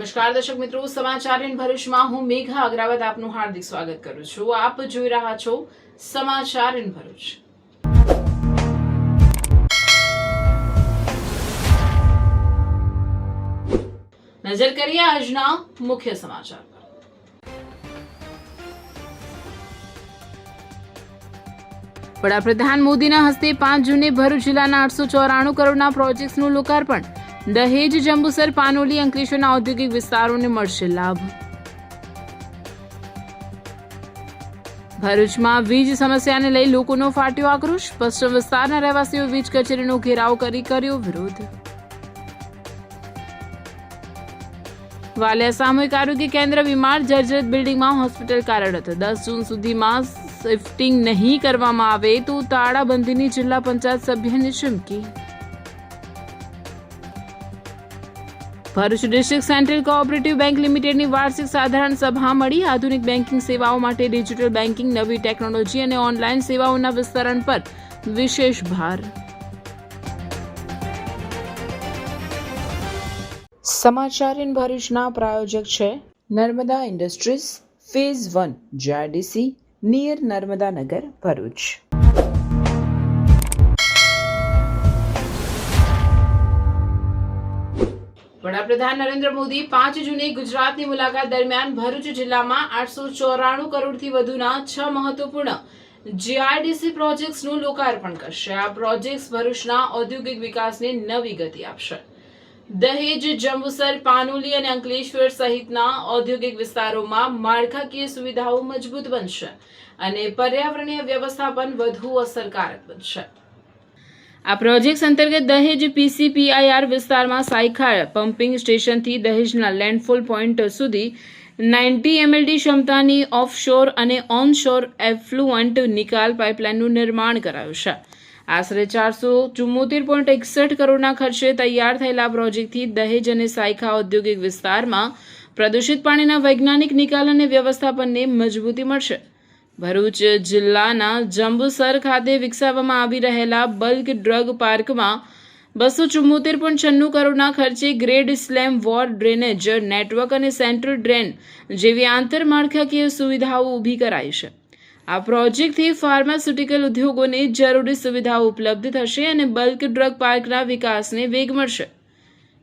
નમસ્કાર દર્શક મિત્રો, સમાચાર ઇન ભરૂચમાં હું મેઘા અગ્રવાલ આપનું હાર્દિક સ્વાગત કરું છું. આપ જોઈ રહ્યા છો સમાચાર ઇન ભરૂચ. નજર કરીએ આજના મુખ્ય સમાચાર પર. વડાપ્રધાન મોદીના હસ્તે 5 જૂને ભરૂચ જિલ્લાના 894 કરોડના પ્રોજેક્ટ્સનું લોકાર્પણ. દહેજ, જંબુસર, પાનોલી, અંકલેશ્વરના ઔદ્યોગિક વિસ્તારોને મળશે લાભ. ભરૂચમાં વીજ સમસ્યાને લઈ લોકોનો ફાટ્યો આક્રોશ. પશ્ચિમ વિસ્તારના રહેવાસીઓ વીજ કચેરીનો ઘેરાવ કરી કર્યો વિરોધ. વાલિયા સામૂહિક આરોગ્ય કેન્દ્ર બીમાર, જર્જરિત બિલ્ડિંગમાં હોસ્પિટલ કાર્યરત. 10 જૂન સુધીમાં શિફ્ટિંગ નહીં કરવામાં આવે તો તાળાબંધીની જિલ્લા પંચાયત સભ્યની ચીમકી. Bharuch district central cooperative bank લિમિટેડની વાર્ષિક સાધારણ સભા મળી. આધુનિક બેન્કિંગ સેવાઓ માટે ડિજિટલ બેન્કિંગ, નવી ટેકનોલોજી અને ઓનલાઈન સેવાઓના વિસ્તરણ પર વિશેષ ભાર. સમાચાર ઇન ભરૂચના પ્રાયોજક છે Narmada industries phase 1 GIDC near Narmada Nagar, Bharuch. વડાપ્રધાન નરેન્દ્ર મોદી 5 જૂને ગુજરાતની મુલાકાત દરમિયાન ભરૂચ જિલ્લામાં 894 કરોડથી વધુના 6 મહત્વપૂર્ણ જીઆઈડીસી પ્રોજેક્ટ્સનું લોકાર્પણ કરશે. આ પ્રોજેક્ટ્સ ભરૂચના ઔદ્યોગિક વિકાસને નવી ગતિ આપશે. દહેજ, જંબુસર, પાનોલી અને અંકલેશ્વર સહિતના ઔદ્યોગિક વિસ્તારોમાં માળખાકીય સુવિધાઓ મજબૂત બનશે અને પર્યાવરણીય વ્યવસ્થાપન વધુ અસરકારક બનશે. આ પ્રોજેક્ટ અંતર્ગત દહેજ પીસીપીઆઈઆર વિસ્તારમાં સાયખાળ પમ્પિંગ સ્ટેશનથી દહેજના લેન્ડફોલ પોઈન્ટ સુધી 90 એમએલડી ક્ષમતાની ઓફશોર અને ઓનશોર એફ્લુઅન્ટ નિકાલ પાઇપલાઇનનું નિર્માણ કરાયું છે. આશરે 474.61 કરોડના ખર્ચે તૈયાર થયેલા પ્રોજેક્ટથી દહેજ અને સાયખા ઔદ્યોગિક વિસ્તારમાં પ્રદૂષિત પાણીના વૈજ્ઞાનિક નિકાલ અને વ્યવસ્થાપનને મજબૂતી મળશે. ભરૂચ જિલ્લાના જંબુસર ખાતે વિકસાવવામાં આવી રહેલા બલ્ક ડ્રગ પાર્કમાં 274.96 કરોડના ખર્ચે ગ્રેડ સ્લેમ વોર ડ્રેનેજ નેટવર્ક અને સેન્ટ્રલ ડ્રેન જેવી આંતરમાળખાકીય સુવિધાઓ ઊભી કરાઈ છે. આ પ્રોજેક્ટથી ફાર્માસ્યુટિકલ ઉદ્યોગોને જરૂરી સુવિધાઓ ઉપલબ્ધ થશે અને બલ્ક ડ્રગ પાર્કના વિકાસને વેગ મળશે.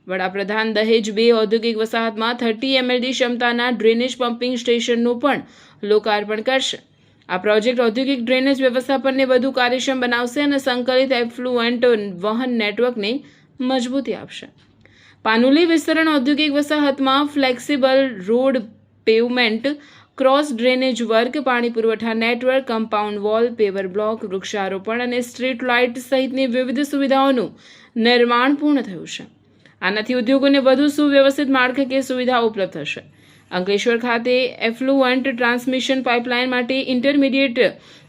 વડાપ્રધાન દહેજ 2 ઔદ્યોગિક વસાહતમાં 30 એમએલડી ક્ષમતાના ડ્રેનેજ પમ્પિંગ સ્ટેશનનું પણ લોકાર્પણ કરશે. આ પ્રોજેક્ટ ઔદ્યોગિક ડ્રેનેજ વ્યવસ્થાપનને વધુ કાર્યક્ષમ બનાવશે અને સંકલિત એફ્લુઅન્ટ વહન નેટવર્કને મજબૂતી આપશે. પાનોલી વિસ્તરણ ઔદ્યોગિક વસાહતમાં flexible road, pavement, cross drainage work, પાણી પુરવઠા network, compound wall, paver block, વૃક્ષારોપણ અને સ્ટ્રીટ લાઇટ સહિતની વિવિધ સુવિધાઓનું નિર્માણ પૂર્ણ થયું છે. આનાથી ઉદ્યોગોને વધુ સુવ્યવસ્થિત માળખાકીય સુવિધાઓ ઉપલબ્ધ થશે. અંકલેશ્વર ખાતે એફ્લુઅન્ટ ટ્રાન્સમિશન પાઇપલાઇન માટે ઇન્ટરમીડિયેટ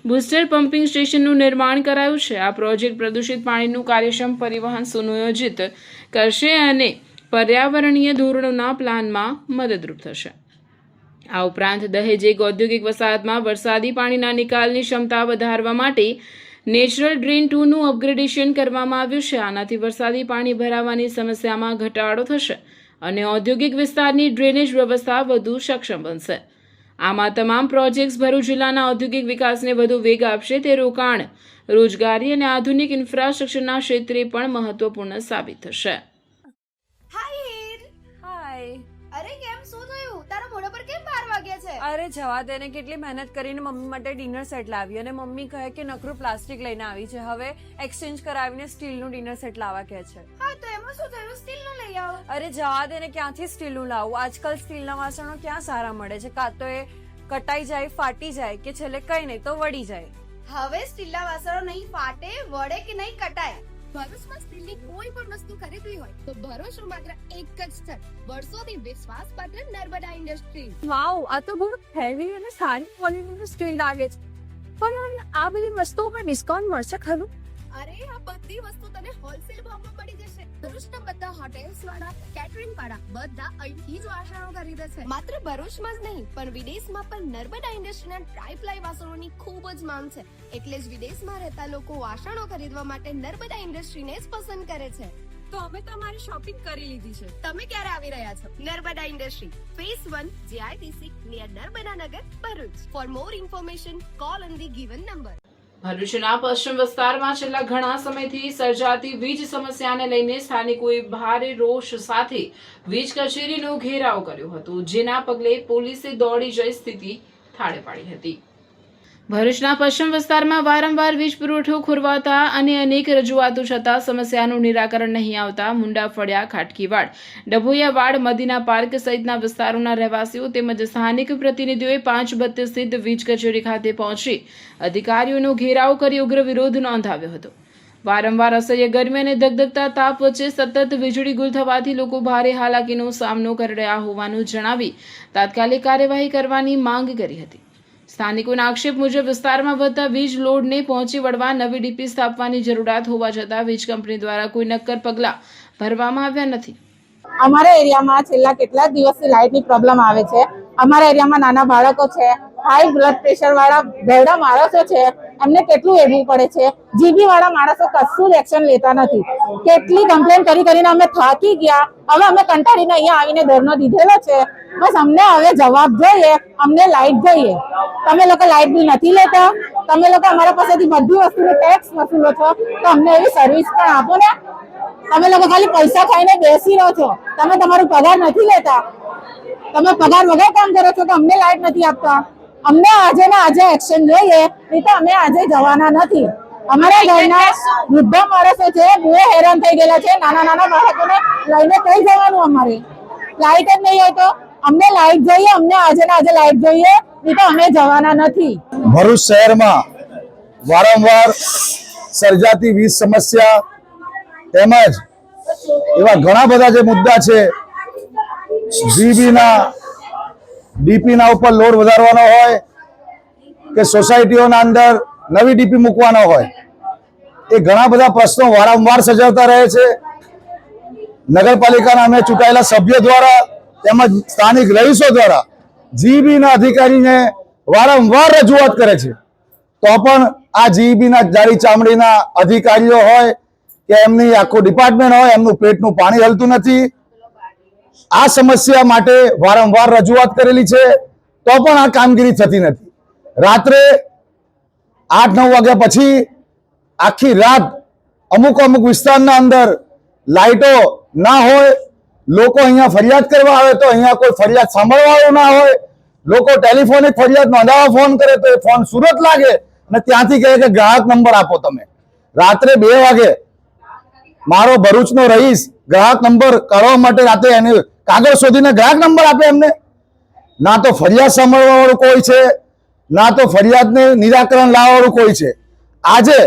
બુસ્ટર પમ્પિંગ સ્ટેશનનું નિર્માણ કરાયું છે. આ પ્રોજેક્ટ પ્રદૂષિત પાણીનું કાર્યક્ષમ પરિવહન સુનિયોજિત કરશે અને પર્યાવરણીય ધોરણોના પ્લાનમાં મદદરૂપ થશે. આ ઉપરાંત દહેજ એક ઔદ્યોગિક વસાહતમાં વરસાદી પાણીના નિકાલની ક્ષમતા વધારવા માટે નેચરલ ડ્રેન 2નું અપગ્રેડેશન કરવામાં આવ્યું છે. આનાથી વરસાદી પાણી ભરાવાની સમસ્યામાં ઘટાડો થશે અને ઔદ્યોગિક વિસ્તારની ડ્રેનેજ વ્યવસ્થા વધુ સક્ષમ બનશે. આમાં તમામ પ્રોજેક્ટ્સ ભરૂચ જિલ્લાના ઔદ્યોગિક વિકાસને વધુ વેગ આપશે. તે રોકાણ, રોજગારી અને આધુનિક ઇન્ફ્રાસ્ટ્રક્ચરના ક્ષેત્રે પણ મહત્વપૂર્ણ સાબિત થશે. અરે જવા દે ને, કેટલી મહેનત કરીને મમ્મી માટે ડિનર સેટ લાવી અને મમ્મી કહે કે નકરું પ્લાસ્ટિક લઈને આવી છે, હવે એક્સચેન્જ કરાવીને સ્ટીલનું ડિનર સેટ લાવવા કહે છે. હા તો એમાં શું થયું, સ્ટીલનું લઈ આવો. અરે જવા દે ને, ક્યાંથી સ્ટીલનું લાવું? આજકાલ સ્ટીલના વાસણો ક્યાં સારા મળે છે? કાં તો એ કટાઈ જાય, ફાટી જાય કે છેલ્લે કઈ નહીં તો વળી જાય. હવે સ્ટીલના વાસણો નહીં ફાટે, વળે કે નહીં કટાય. ભરૂચમાં સ્ટીલની કોઈ પણ વસ્તુ ખરીદવી હોય તો ભરૂચનું માત્ર એક જ સ્થળ, વર્ષોથી વિશ્વાસપાત્ર નર્મદા ઇન્ડસ્ટ્રીઝ. વાવ, આ તો બહુ હેવી અને સારી ક્વોલિટીનું સ્ટીલ લાગે છે. પણ આ બધી વસ્તુઓ પર ડિસ્કાઉન્ટ મળશે ખરું? અરે આ બધી વસ્તુ તને હોલસેલ ભાવમાં મળી જશે. ભરૂચના બધા હોટેલ્સ વાળા, કેટરિંગ વાળા બધા અહીંથી જ વાસણો ખરીદે છે. માત્ર ભરૂચમાં જ નહીં પણ વિદેશમાં પણ નર્મદા ઇન્ડસ્ટ્રીના ટ્રાય-પ્લાય વાસણોની ખૂબ જ માંગ છે. એટલે જ વિદેશમાં રહેતા લોકો વાસણો ખરીદવા માટે નર્મદા ઇન્ડસ્ટ્રીને જ પસંદ કરે છે. તો અમે તમારી શોપિંગ કરી લીધી છે. તમે ક્યારે આવી રહ્યા છો? Narmada industry phase 1 GIDC near Narmada Nagar Bharuch. For more information call on the given number. ભરૂચના પશ્ચિમ વિસ્તારમાં છેલ્લા ઘણા સમયથી સર્જાતી વીજ સમસ્યાને લઈને સ્થાનિકોએ ભારે રોષ સાથે વીજ કચેરીનો ઘેરાવ કર્યો હતો, જેના પગલે પોલીસે દોડી જઈ સ્થિતિ થાળે પાડી હતી. ભરૂચના પશ્ચિમ વિસ્તારમાં વારંવાર વીજ પુરવઠો ખોરવાતા અને અનેક રજૂઆતો છતાં સમસ્યાનું નિરાકરણ નહીં આવતા મુંડા ફળિયા, ખાટકીવાડ, ડભોયાવાડ, મદીના પાર્ક સહિતના વિસ્તારોના રહેવાસીઓ તેમજ સ્થાનિક પ્રતિનિધિઓએ 532 સ્થિત વીજ કચેરી ખાતે પહોંચી અધિકારીઓનો ઘેરાવ કરી ઉગ્ર વિરોધ નોંધાવ્યો હતો. વારંવાર અસહ્ય ગરમી અને ધગધગતા તાપ વચ્ચે સતત વીજળી ગુલ થવાથી લોકો ભારે હાલાકીનો સામનો કરી રહ્યા હોવાનું જણાવી તાત્કાલિક કાર્યવાહી કરવાની માંગ કરી હતી. સ્થાનિકોના આક્ષેપ મુજબ વિસ્તારમાં વધતા વીજ લોડને પહોંચી વળવા નવી ડીપી સ્થાપવાની જરૂરિયાત હોવા છતાં વીજ કંપની દ્વારા કોઈ નક્કર પગલાં ભરવામાં આવ્યા નથી. અમારા એરિયામાં છેલ્લા કેટલાક દિવસથી લાઇટની પ્રોબ્લેમ આવે છે. અમારા એરિયામાં નાના બાળકો છે, હાઈ બ્લડ પ્રેશર વાળા ઘરડા માણસો છે, એમને કેટલું એડવું પડે છે. જીબી વાળા માણસો કશું જ એક્શન લેતા નથી. કેટલી કમ્પ્લેન કરીને અમે થાકી ગયા. હવે અમે કંટાળીને અહીંયા આવીને ધરનો દીધેલો છે. બસ અમને હવે જવાબ જોઈએ, અમને લાઇટ જોઈએ. તમે લોકો લાઇટ બિલ નથી લેતા, તમે લોકો અમારા પાસેથી બધી વસ્તુનો ટેક્સ વસૂલો છો, તો અમને એવી સર્વિસ પણ આપો ને. તમે લોકો ખાલી પૈસા ખાઈને બેસી રહો છો, તમે તમારો પગાર નથી લેતા. તમે પગાર વગર કામ કરો છો તો અમને લાઇટ નથી આપતા. અમને આજે ને આજે એક્શન જોઈએ, નહીં તો અમે આજે જવાના નથી. અમારા ઘરના વૃદ્ધ માણસો છે, બહુ હેરાન થઈ ગયેલા છે. નાના બાળકોને લઈને કઈ જવાનું? અમારે લાઇટ જ નહીં હોય તો અમને લાઇટ જોઈએ, અમને આજે ને આજે લાઇટ જોઈએ, નહીં તો અમે જવાના નથી. ભરૂચ શહેરમાં વારંવાર સર્જાતી વીજ સમસ્યા તેમજ એવા ઘણા બધા જે મુદ્દા છે, જીબીના ડીપીના ઉપર લોડ વધારવાનો હોય કે સોસાયટીઓના અંદર નવી ડીપી મૂકવાનો હોય, એ ઘણા બધા પ્રશ્નો વારંવાર સર્જાતા રહે છે. નગરપાલિકાના અમે ચૂંટાયેલા સભ્યો દ્વારા તેમજ સ્થાનિક રહીશો દ્વારા જીબીના અધિકારીને વારંવાર રજૂઆત કરે છે, તો પણ આ જીબીના જાડી ચામડીના અધિકારીઓ હોય કે એમની આખું ડિપાર્ટમેન્ટ હોય, એમનું પેટનું પાણી હલતું નથી. આ સમસ્યા માટે વારંવાર રજૂઆત કરેલી છે, તો પણ આ કામગીરી થતી નથી. રાત્રે 8-9 વાગ્યા પછી આખી રાત અમુક વિસ્તારના અંદર લાઇટો ના હોય. લોકો અહીંયા ફરિયાદ કરવા આવે તો અહીંયા કોઈ ફરિયાદ સાંભળવાવાળું ના હોય. લોકો ટેલિફોનિક ફરિયાદ નોંધાવવા ફોન કરે તો એ ફોન સુરત લાગે અને ત્યાંથી કહે કે ગ્રાહક નંબર આપો. તમે રાત્રે 2 વાગે મારો ભરૂચનો રહીશ ગ્રાહક નંબર કાઢવા માટે રાતે એને કાગળ શોધીને ગ્રાહક નંબર આપે એમને. ના તો ફરિયાદ સાંભળવા વાળું કોઈ છે, ના તો ફરિયાદને નિરાકરણ લાવવા વાળું કોઈ છે. આજે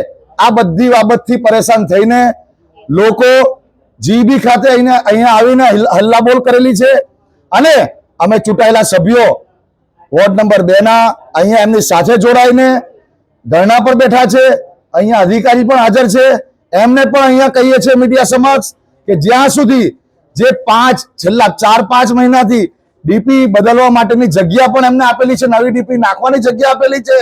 આ બધી બાબતથી પરેશાન થઈને લોકો જીબી ખાતે અહીંયા આવીને હલ્લાબોલ કરેલી છે. અને અમે ચૂંટાયેલા સભ્યો વોર્ડ નંબર 2 ના અહીંયા એમની સાથે જોડાઈને ધરણા પર બેઠા છે. અહીંયા અધિકારી પણ હાજર છે. એમને પણ અહીંયા કહીએ છીએ મીડિયા સમક્ષ કે જ્યાં સુધી જે છેલ્લા 4-5 મહિનાથી ડીપી બદલવા માટેની જગ્યા પણ એમને આપેલી છે, નવી ડીપી નાખવાની જગ્યા આપેલી છે,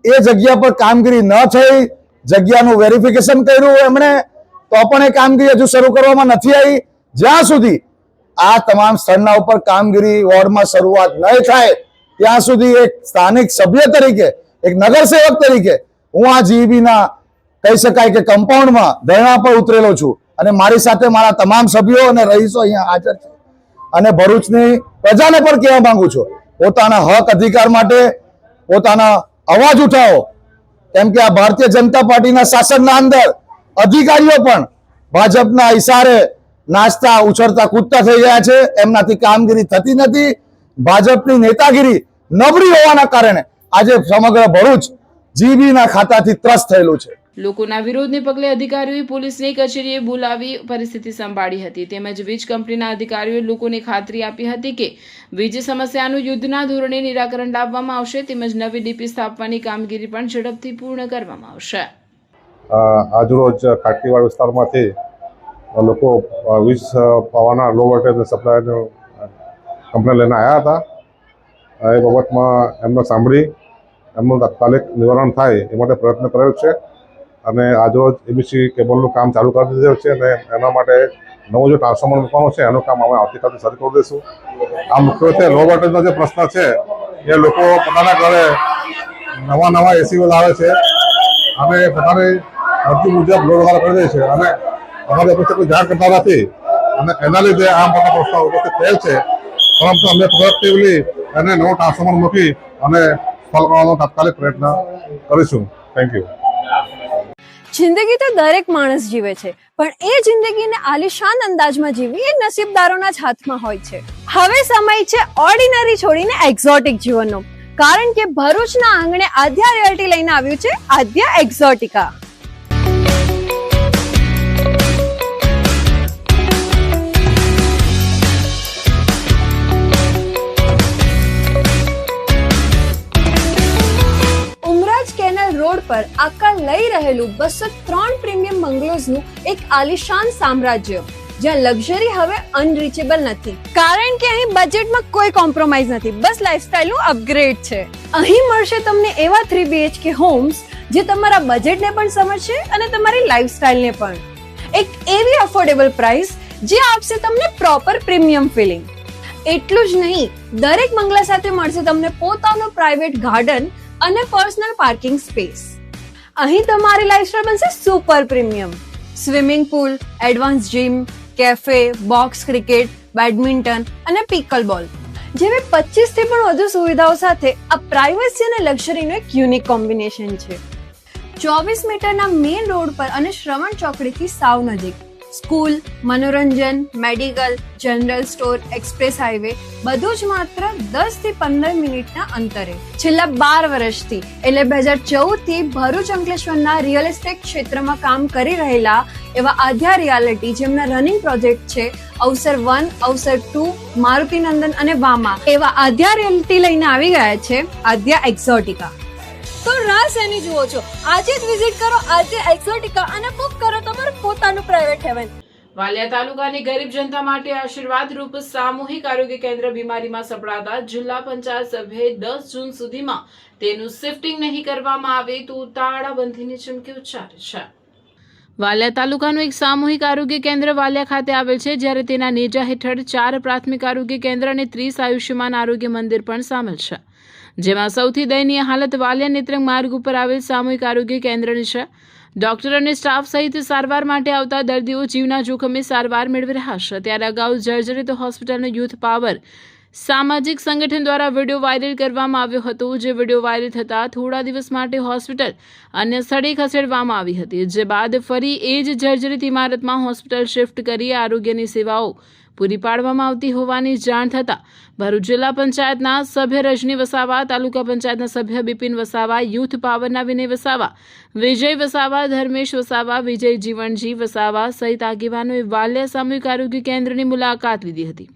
એ જગ્યા પર કામગીરી ન થઈ, જગ્યાનું વેરિફિકેશન કર્યું એમણે, તો પણ એ કામગીરી હજુ શરૂ કરવામાં નથી આવી. જ્યાં સુધી આ તમામ સ્થળના ઉપર કામગીરી વોર્ડમાં શરૂઆત નહીં થાય ત્યાં સુધી એક સ્થાનિક સભ્ય તરીકે, એક નગરસેવક તરીકે હું આ જીબીના કહી શકાય કે કમ્પાઉન્ડમાં ધરણા પર ઉતરેલો છું. અને મારી સાથે મારા તમામ સભ્યો અને રહીશો અહીંયા હાજર છે. અને ભરૂચની પ્રજાને પણ કહેવા માંગુ છું, પોતાના હક અધિકાર માટે પોતાના અવાજ ઉઠાવો. કેમ કે આ ભારતીય જનતા પાર્ટીના શાસનના અંદર અધિકારીઓ પણ ભાજપના ઇશારે નાચતા ઉછળતા કૂદતા થઈ ગયા છે. એમનાથી કામગીરી થતી નથી. ભાજપની નેતાગીરી નબળી હોવાના કારણે આજે સમગ્ર ભરૂચ જીબીના ખાતાથી ત્રસ્ત થયેલું છે. લોકોના વિરોધને પગલે અધિકારીઓએ પોલીસની કચેરીએ બોલાવી પરિસ્થિતિ સંભાળી હતી. તેમજ વીજ કંપનીના અધિકારીઓએ લોકોને ખાતરી આપી હતી કે વીજ સમસ્યાનું યુદ્ધના ધોરણે નિરાકરણ લાવવામાં આવશે, તેમજ નવી ડીપી સ્થાપવાની કામગીરી પણ ઝડપથી પૂર્ણ કરવામાં આવશે. આજરોજ ખાટકીવાડ વિસ્તારમાંથી લોકો વીજ પાવાના લો વોલ્ટેજ સપ્લાયનું કંપની લઈને આવ્યા હતા. એ બાબતમાં એમને સાંભળી એમનું તાત્કાલિક નિવારણ થાય એ માટે પ્રયત્ન કરેલ છે. અને આજરોજ એબીસી કેબલનું કામ ચાલુ કરી દીધેલું છે અને એના માટે નવો જે ટ્રાન્સફોર્મર મૂકવાનો છે એનું કામ અમે આવતીકાલે શરૂ કરી દઈશું. આ મુખ્યત્વે લો વોલ્ટેજનો જે પ્રશ્ન છે એ લોકો પોતાના ઘરે નવા એસી લાવે છે અને પોતાની મરજી મુજબ લોડ વધારો કરી દે છે અને અમારી ઓફિસે કોઈ જાણ કરતા નથી અને એના લીધે આ મોટા પ્રશ્ન ઉપસ્થિત થયેલ છે. પરંતુ અમે પ્રોએક્ટિવલી એને નવો ટ્રાન્સફોર્મર મૂકી અને સોલ્વ કરવાનો તાત્કાલિક પ્રયત્ન કરીશું. Thank you. જિંદગી તો દરેક માણસ જીવે છે, પણ એ જિંદગીને આલિશાન અંદાજમાં જીવવી એ નસીબદારોના જ હાથમાં હોય છે. હવે સમય છે ઓર્ડિનરી છોડીને એક્ઝોટિક જીવનનો, કારણ કે ભરૂચના આંગણે આદ્યા રિયલ્ટી લઈને આવ્યું છે આદ્યા એક્ઝોટિકા. કેનાલ રોડ પર આકાર લઈ રહેલું 203 પ્રીમિયમ બંગલોઝનું એક આલિશાન સામ્રાજ્ય, જ્યાં લક્ઝરી હવે અનરીચેબલ નથી, કારણ કે અહીં બજેટમાં કોઈ કોમ્પ્રોમાઇઝ નથી, બસ લાઇફસ્ટાઇલનું અપગ્રેડ છે. અહીં મળશે તમને એવા 3 BHK હોમ્સ જે તમારા બજેટને પણ સમજશે અને તમારી લાઇફસ્ટાઇલને પણ. એક એવી અફોર્ડેબલ પ્રાઇસ જે આપશે તમને પ્રોપર પ્રીમિયમ ફિલિંગ. એટલું જ નહીં, દરેક બંગલા સાથે મળશે તમને પોતાનો પ્રાઇવેટ ગાર્ડન અને પર્સનલ પાર્કિંગ સ્પેસ. અહીં તમારી લાઇફસ્ટાઇલ બનશે super premium. Swimming pool, advance gym, cafe, box cricket, badminton અને પિકલબોલ જેવી 25 થી પણ વધુ સુવિધાઓ સાથે આ પ્રાઇવસી અને લક્ઝરીનું એક યુનિક કોમ્બિનેશન છે. 24 મીટરના મેઇન રોડ પર અને શ્રવણ ચોકડીથી સાવ નજીક સ્કૂલ, મનોરંજન, medical, general store, express highway બધું જ માત્ર 10 થી 15 મિનિટના અંતરે. છેલ્લા 12 વર્ષથી એટલે 2014 થી ભરૂચ અંકલેશ્વરના રિયલ એસ્ટેટ ક્ષેત્રમાં કામ કરી રહેલા એવા આદ્યા રિયાલિટી, જેમના રનિંગ પ્રોજેક્ટ છે અવસર 1, અવસર 2, મારુતિનંદન અને વામા, એવા આદ્યા રિયાલિટી લઈને આવી ગયા છે આદ્યા એક્ઝોટિકા. તો રાહ શેની જુઓ છો? આજે જ વિઝિટ કરો આદ્યા એક્ઝોટિકા અને બુક કરો તમારું પોતાનું પ્રાઇવેટ હેવન. વાલિયા તાલુકાની ગરીબ જનતા માટે આશીર્વાદરૂપ સામૂહિક આરોગ્ય કેન્દ્ર બીમારીમાં સપડાતા જિલ્લા પંચાયત સભ્યએ 10 જૂન સુધીમાં તેનું શિફ્ટિંગ નહીં કરવામાં આવે તો તાળાબંધીની ચીમકી ઉચ્ચારી છે. વાલિયા તાલુકાનું એક સામૂહિક આરોગ્ય કેન્દ્ર વાલિયા ખાતે આવેલ છે, જ્યારે તેના નેજા હેઠળ 4 પ્રાથમિક આરોગ્ય કેન્દ્ર અને 30 આયુષ્યમાન આરોગ્ય મંદિર પણ સામેલ છે, જેમાં સૌથી દયનીય હાલત વાલિયા નેત્રંગ માર્ગ ઉપર આવેલ સામૂહિક આરોગ્ય કેન્દ્રની છે. ડોક્ટર અને સ્ટાફ સહિત સારવાર માટે આવતા દર્દીઓ જીવના જોખમે સારવાર મેળવી રહ્યા છે. ત્યારે અગાઉ જર્જરિત હોસ્પિટલનો યુથ પાવર સામાજિક સંગઠન દ્વારા વિડીયો વાયરલ કરવામાં આવ્યો હતો, જે વિડીયો વાયરલ થતાં થોડા દિવસ માટે હોસ્પિટલ અન્ય સ્થળે ખસેડવામાં આવી હતી, જે બાદ ફરી એ જ જર્જરિત ઇમારતમાં હોસ્પિટલ શિફ્ટ કરી આરોગ્યની સેવાઓ પૂરી પાડવામાં આવતી હોવાની જાણ થતાં ભરૂચ જિલ્લા પંચાયતના સભ્ય રજની વસાવા, તાલુકા પંચાયતના સભ્ય બિપિન વસાવા, યુથ પાવરના વિનય વસાવા, વિજય વસાવા, ધર્મેશ વસાવા, વિજય જીવણજી વસાવા સહિત આગેવાનોએ વાલિયા સામૂહિક આરોગ્ય કેન્દ્રની મુલાકાત લીધી હતી,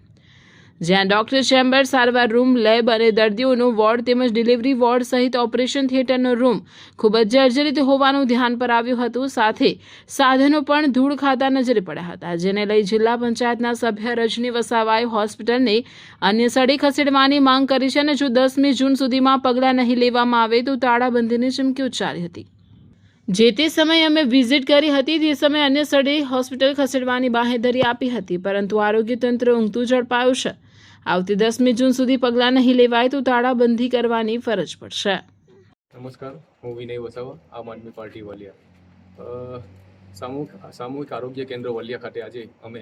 જ્યાં ડોક્ટર ચેમ્બર, સારવાર રૂમ, લેબ અને દર્દીઓનો વોર્ડ તેમજ ડિલિવરી વોર્ડ સહિત ઓપરેશન થિયેટરનો રૂમ ખૂબ જ જર્જરિત હોવાનું ધ્યાન પર આવ્યું હતું. સાથે સાધનો પણ ધૂળ ખાતા નજરે પડ્યા હતા, જેને લઈ જિલ્લા પંચાયતના સભ્ય રજની વસાવાએ હોસ્પિટલને અન્ય સ્થળે ખસેડવાની માંગ કરી છે અને જો 10મી જૂન સુધીમાં પગલાં નહીં લેવામાં આવે તો તાળાબંધીની ચીમકી ઉચ્ચારી હતી. જે તે સમયે અમે વિઝિટ કરી હતી, તે સમયે અન્ય સ્થળે હોસ્પિટલ ખસેડવાની બાંહેધરી આપી હતી, પરંતુ આરોગ્ય તંત્ર ઊંઘતું ઝડપાયું છે. આવતી 10મી જૂન સુધી પગલાં નહીં લેવાય તો તાળાબંધી કરવાની ફરજ પડશે. નમસ્કાર, હું વિનય વસાવા, આમ આદમી પાર્ટી વલિયા. સામૂહિક આરોગ્ય કેન્દ્ર વલિયા ખાતે આજે અમે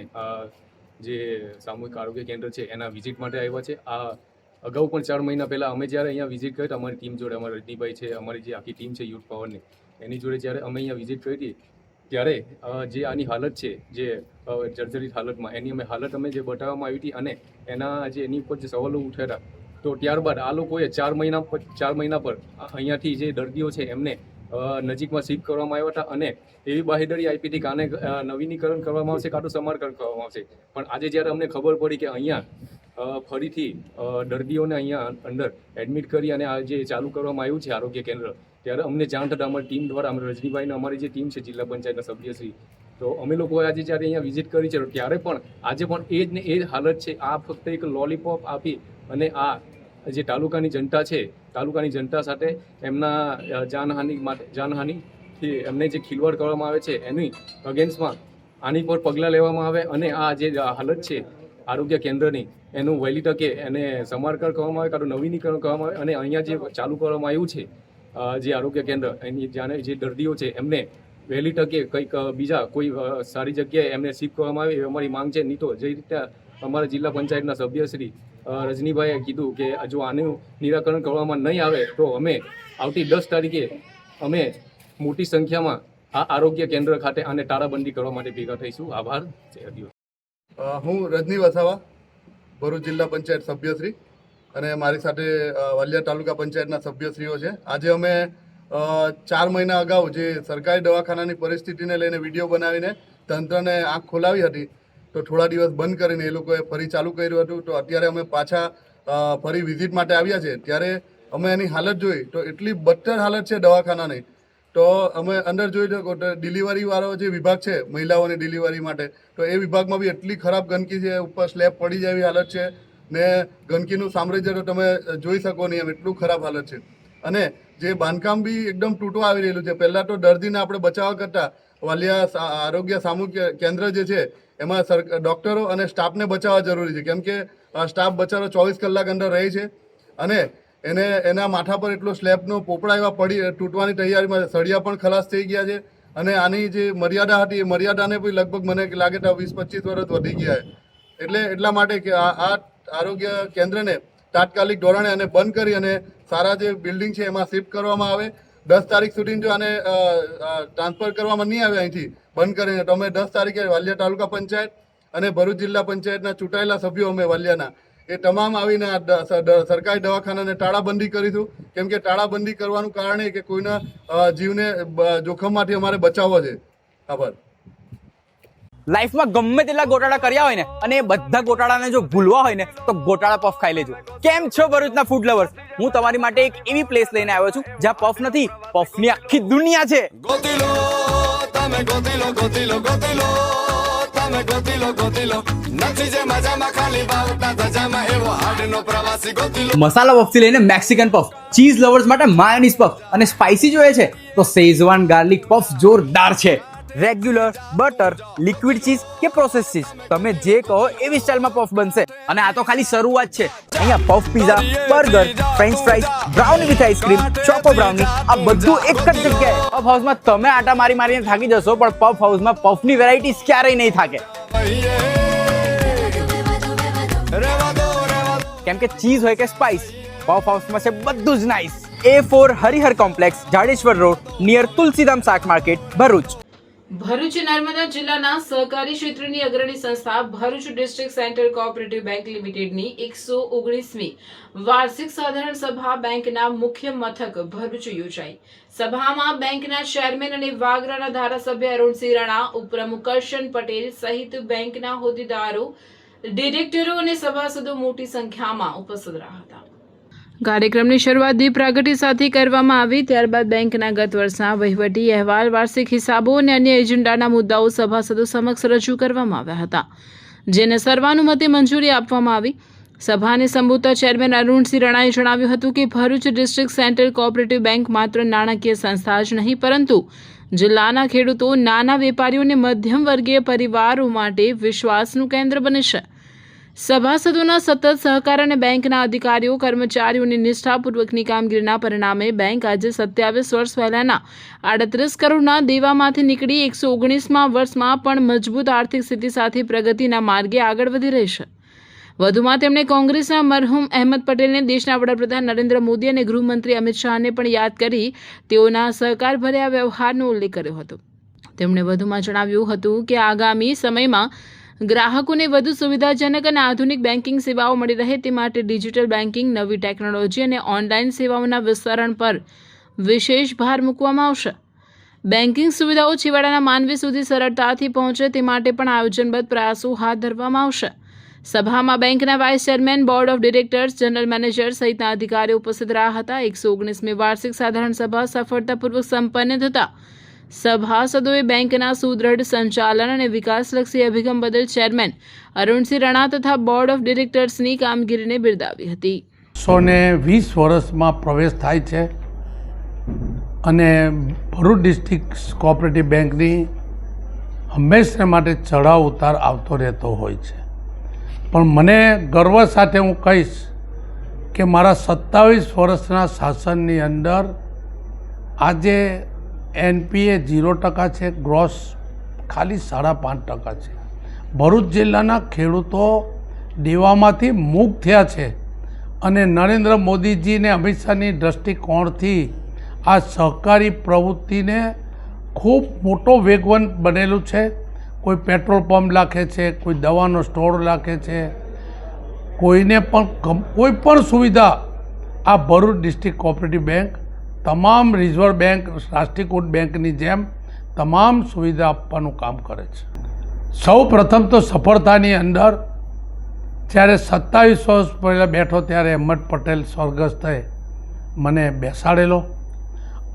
જે સામૂહિક આરોગ્ય કેન્દ્ર છે એના વિઝિટ માટે આવ્યા છે. આ અગાઉ પણ 4 મહિના પહેલાં અમે જ્યારે અહીંયા વિઝિટ કરી અમારી ટીમ જોડે, અમારા રજનીભાઈ છે, અમારી જે આખી ટીમ છે યુથ પાવરની, એની જોડે જ્યારે અમે અહીંયા વિઝિટ કરી હતી ત્યારે જે આની હાલત છે, જે જર્જરિત હાલતમાં એની હાલત અમે જે બતાવવામાં આવી હતી અને એની ઉપર જે સવાલો ઉઠ્યા હતા, તો ત્યારબાદ આ લોકોએ 4 મહિના પર અહીંયાથી જે દર્દીઓ છે એમને નજીકમાં શિફ્ટ કરવામાં આવ્યા હતા અને એવી બાહેધરી આપી હતી કે આને નવીનીકરણ કરવામાં આવશે, કાં તો સમારકામ કરવામાં આવશે. પણ આજે જ્યારે અમને ખબર પડી કે અહીંયા ફરીથી દર્દીઓને અહીંયા અંદર એડમિટ કરી અને આ જે ચાલુ કરવામાં આવ્યું છે આરોગ્ય કેન્દ્ર, ત્યારે અમને જાણ થતાં અમારી ટીમ દ્વારા, અમે રજનીભાઈને અમારી જે ટીમ છે જિલ્લા પંચાયતના સભ્યશ્રી, તો અમે લોકોએ આજે જ્યારે અહીંયા વિઝિટ કરી છે ત્યારે પણ આજે પણ એ જ ને એ જ હાલત છે. આ ફક્ત એક લોલીપોપ આપી અને આ જે તાલુકાની જનતા છે, તાલુકાની જનતા સાથે એમના જાનહાનિ એમને જે ખીલવાડ કરવામાં આવે છે એની અગેન્સ્ટમાં આની પર પગલાં લેવામાં આવે અને આ જે હાલત છે આરોગ્ય કેન્દ્રની એનું વહેલી તકે એને સમારકામ કરવામાં આવે, કાં તો નવીનીકરણ કરવામાં આવે અને અહીંયા જે ચાલુ કરવામાં આવ્યું છે જે આરોગ્ય કેન્દ્ર એની જાણે જે દર્દીઓ છે એમને વહેલી તકે કંઈક બીજા કોઈ સારી જગ્યાએ એમને શિફ્ટ કરવામાં આવે એ અમારી માંગ છે. નહીં તો જે રીતે અમારા જિલ્લા પંચાયતના સભ્ય શ્રી રજનીભાઈએ કીધું કે જો આનું નિરાકરણ કરવામાં નહીં આવે તો અમે આવતી 10 તારીખે અમે મોટી સંખ્યામાં આ આરોગ્ય કેન્દ્ર ખાતે આને તાળાબંધી કરવા માટે ભેગા થઈશું. આભાર. જય દિવસ. હું રજની વસાવા, ભરૂચ જિલ્લા પંચાયત સભ્યશ્રી, અને મારી સાથે વાલિયા તાલુકા પંચાયતના સભ્યશ્રીઓ છે. આજે અમે 4 મહિના અગાઉ જે સરકારી દવાખાનાની પરિસ્થિતિને લઈને વિડીયો બનાવીને તંત્રને આંખ ખોલાવી હતી, તો થોડા દિવસ બંધ કરીને એ લોકોએ ફરી ચાલુ કર્યું હતું. તો અત્યારે અમે પાછા ફરી વિઝિટ માટે આવ્યા છે. ત્યારે અમે એની હાલત જોઈ તો એટલી બદતર હાલત છે દવાખાનાની. તો અમે અંદર જોઈ શકો તો ડિલિવરીવાળો જે વિભાગ છે મહિલાઓની ડિલિવરી માટે, તો એ વિભાગમાં બી એટલી ખરાબ ગંદકી છે, ઉપર સ્લેબ પડી જાય એવી હાલત છે ને ગંદકીનું સામ્રાજ્ય તો તમે જોઈ શકો નહીં એમ એટલું ખરાબ હાલત છે. અને જે બાંધકામ બી એકદમ તૂટવા આવી રહેલું છે. પહેલાં તો દર્દીને આપણે બચાવવા કરતાં વાલિયા આરોગ્ય સામૂહિક કેન્દ્ર જે છે એમાં ડૉક્ટરો અને સ્ટાફને બચાવવા જરૂરી છે, કેમ કે સ્ટાફ બચારો 24 કલાક અંદર રહે છે અને એના માથા પર એટલો સ્લેબનો પોપડા એવા તૂટવાની તૈયારીમાં, સળિયા પણ ખલાસ થઈ ગયા છે. અને આની જે મર્યાદા હતી એ મર્યાદાને બી લગભગ મને લાગે તો 20-25 વર્ષ વધી ગયા છે. એટલા માટે કે આ આરોગ્ય કેન્દ્રને તાત્કાલિક ધોરણે અને બંધ કરી અને સારા જે બિલ્ડિંગ છે એમાં શિફ્ટ કરવામાં આવે. 10 તારીખ સુધી જો આને ટ્રાન્સફર કરવામાં નહીં આવે અહીંથી બંધ કરીને, તો અમે 10 તારીખે વાલિયા તાલુકા પંચાયત અને ભરૂચ જિલ્લા પંચાયતના ચૂંટાયેલા સભ્યો અમે વાલિયાના એ તમામ આવીને સરકારી દવાખાનાને તાળાબંધી કરીશું. કેમ કે તાળાબંધી કરવાનું કારણ એ કે કોઈના જીવને જોખમમાંથી અમારે બચાવવો છે. આભાર. લાઈફમાં ગમે તેટલા ગોટાળા કર્યા હોય ને અને એ બધા ગોટાળાને જો ભૂલવા હોય ને તો ગોટાળા પફ ખાઈ લેજો. કેમ છો ભરૂચના ફૂડ લવર્સ? હું તમારી માટે એક એવી પ્લેસ લઈને આવ્યો છું જ્યાં પફ નથી, પફની આખી દુનિયા છે. મસાલા પફ થી લઈને મેક્સિકન પફ, ચીઝ લવર્સ માટે માયોનીઝ પફ અને સ્પાઇસી જોઈએ છે તો શેઝવાન ગાર્લિક પફ જોરદાર છે. રેગ્યુલર, બટર, લિક્વિડ ચીઝ કે પ્રોસેસ ચીઝ, તમે જે કહો એવી સ્ટાઇલમાં પફ બનશે. અને આ તો ખાલી શરૂઆત છે. અહીંયા puff pizza, burger, French fries, brownie with ice cream, choco brownie, આ બધું એક જ જગ્યાએ. પફ હાઉસમાં તમે આટા મારીને થાકી જશો, પણ પફ હાઉસમાં પફની વેરાયટીઝ ક્યારેય નહીં થાકે. કેમ કે ચીઝ હોય કે સ્પાઇસ, પફ હાઉસમાં છે બધું જ nice. A4 Harihar complex, Jadeshwar road, near Tulsidham શાક માર્કેટ, ભરૂચ. ભરૂચ નર્મદા જિલ્લાના સહકારી ક્ષેત્રની અગ્રણી સંસ્થા Bharuch district central cooperative bank લિમિટેડની 119મી વાર્ષિક સાધારણ સભા બેંકના મુખ્ય મથક ભરૂચ યોજાઈ. સભામાં બેંકના ચેરમેન અને વાગરાના ધારાસભ્ય અરુણસિંહ રાણા, ઉપપ્રમુખ કરશન પટેલ સહિત બેંકના હોદ્દેદારો, ડિરેક્ટરો અને સભાસદો મોટી સંખ્યામાં ઉપસ્થિત રહ્યા હતા. કાર્યક્રમની શરૂઆત દીપ પ્રાગટ્ય સાથે કરવામાં આવી. ત્યારબાદ બેંકના ગત વર્ષના વહીવટી અહેવાલ, વાર્ષિક હિસાબો અને અન્ય એજન્ડાના મુદ્દાઓ સભાસદો સમક્ષ રજૂ કરવામાં આવ્યા હતા, જેને સર્વાનુમતે મંજૂરી આપવામાં આવી. સભાને સંબોધતા ચેરમેન અરુણસિંહ રાણાએ જણાવ્યું હતું કે Bharuch district central cooperative bank માત્ર નાણાકીય સંસ્થા જ નહીં, પરંતુ જિલ્લાના ખેડૂતો, નાના વેપારીઓ અને મધ્યમ વર્ગીય પરિવારો માટે વિશ્વાસનું કેન્દ્ર બને છે. સભાસદોના સતત સહકાર અને બેંકના અધિકારીઓ, કર્મચારીઓની નિષ્ઠાપૂર્વકની કામગીરીના પરિણામે બેંક આજે 27 વર્ષ પહેલાના 38 કરોડના દેવામાંથી નીકળી 119મા વર્ષમાં પણ મજબૂત આર્થિક સ્થિતિ સાથે પ્રગતિના માર્ગે આગળ વધી રહી છે. વધુમાં તેમણે કોંગ્રેસના મરહુમ અહેમદ પટેલને, દેશના વડાપ્રધાન નરેન્દ્ર મોદી અને ગૃહમંત્રી અમિત શાહને પણ યાદ કરી તેઓના સહકારભર્યા વ્યવહારનો ઉલ્લેખ કર્યો હતો. તેમણે વધુમાં જણાવ્યું હતું કે આગામી સમયમાં ગ્રાહકોને વધુ સુવિધાજનક અને આધુનિક બેન્કિંગ સેવાઓ મળી રહે તે માટે ડિજિટલ બેન્કિંગ, નવી ટેકનોલોજી અને ઓનલાઈન સેવાઓના વિસ્તરણ પર વિશેષ ભાર મૂકવામાં આવશે. બેન્કિંગ સુવિધાઓ છેવાડાના માનવી સુધી સરળતાથી પહોંચે તે માટે પણ આયોજનબદ્ધ પ્રયાસો હાથ ધરવામાં આવશે. સભામાં બેંકના vice chairman, board of directors, general manager સહિતના અધિકારીઓ ઉપસ્થિત રહ્યા હતા. 119મી વાર્ષિક સાધારણ સભા સફળતાપૂર્વક સંપન્ન થતા સભાસદોએ બેંકના સુદૃઢ સંચાલન અને વિકાસલક્ષી અભિગમ બદલ ચેરમેન અરુણસિંહ રાણા તથા બોર્ડ ઓફ ડિરેક્ટર્સની કામગીરીને બિરદાવી હતી. 120 વર્ષમાં પ્રવેશ થાય છે અને ભરૂચ ડિસ્ટ્રિક્ટ કોઓપરેટિવ બેંકની હંમેશા માટે ચઢાવ ઉતાર આવતો રહેતો હોય છે, પણ મને ગર્વ સાથે હું કહીશ કે મારા 27 વર્ષના શાસનની અંદર આજે NPA 0% છે, ગ્રોસ ખાલી 5.5% છે. ભરૂચ જિલ્લાના ખેડૂતો દેવામાંથી મુક્ત થયા છે અને નરેન્દ્ર મોદીજી અને અમિત શાહની દૃષ્ટિકોણથી આ સહકારી પ્રવૃત્તિને ખૂબ મોટો વેગવન બનેલું છે. કોઈ પેટ્રોલ પંપ રાખે છે, કોઈ દવાનો સ્ટોર રાખે છે, કોઈને પણ કોઈ પણ સુવિધા આ ભરૂચ ડિસ્ટ્રિક્ટ કોઓપરેટિવ બેંક તમામ રિઝર્વ બેંક, રાષ્ટ્રીયકૃત બેંકની જેમ તમામ સુવિધા આપવાનું કામ કરે છે. સૌ પ્રથમ તો સફળતાની અંદર જ્યારે 27 વર્ષ પહેલાં બેઠો ત્યારે અહેમદ પટેલ સ્વર્ગસ્થ થઈ મને બેસાડેલો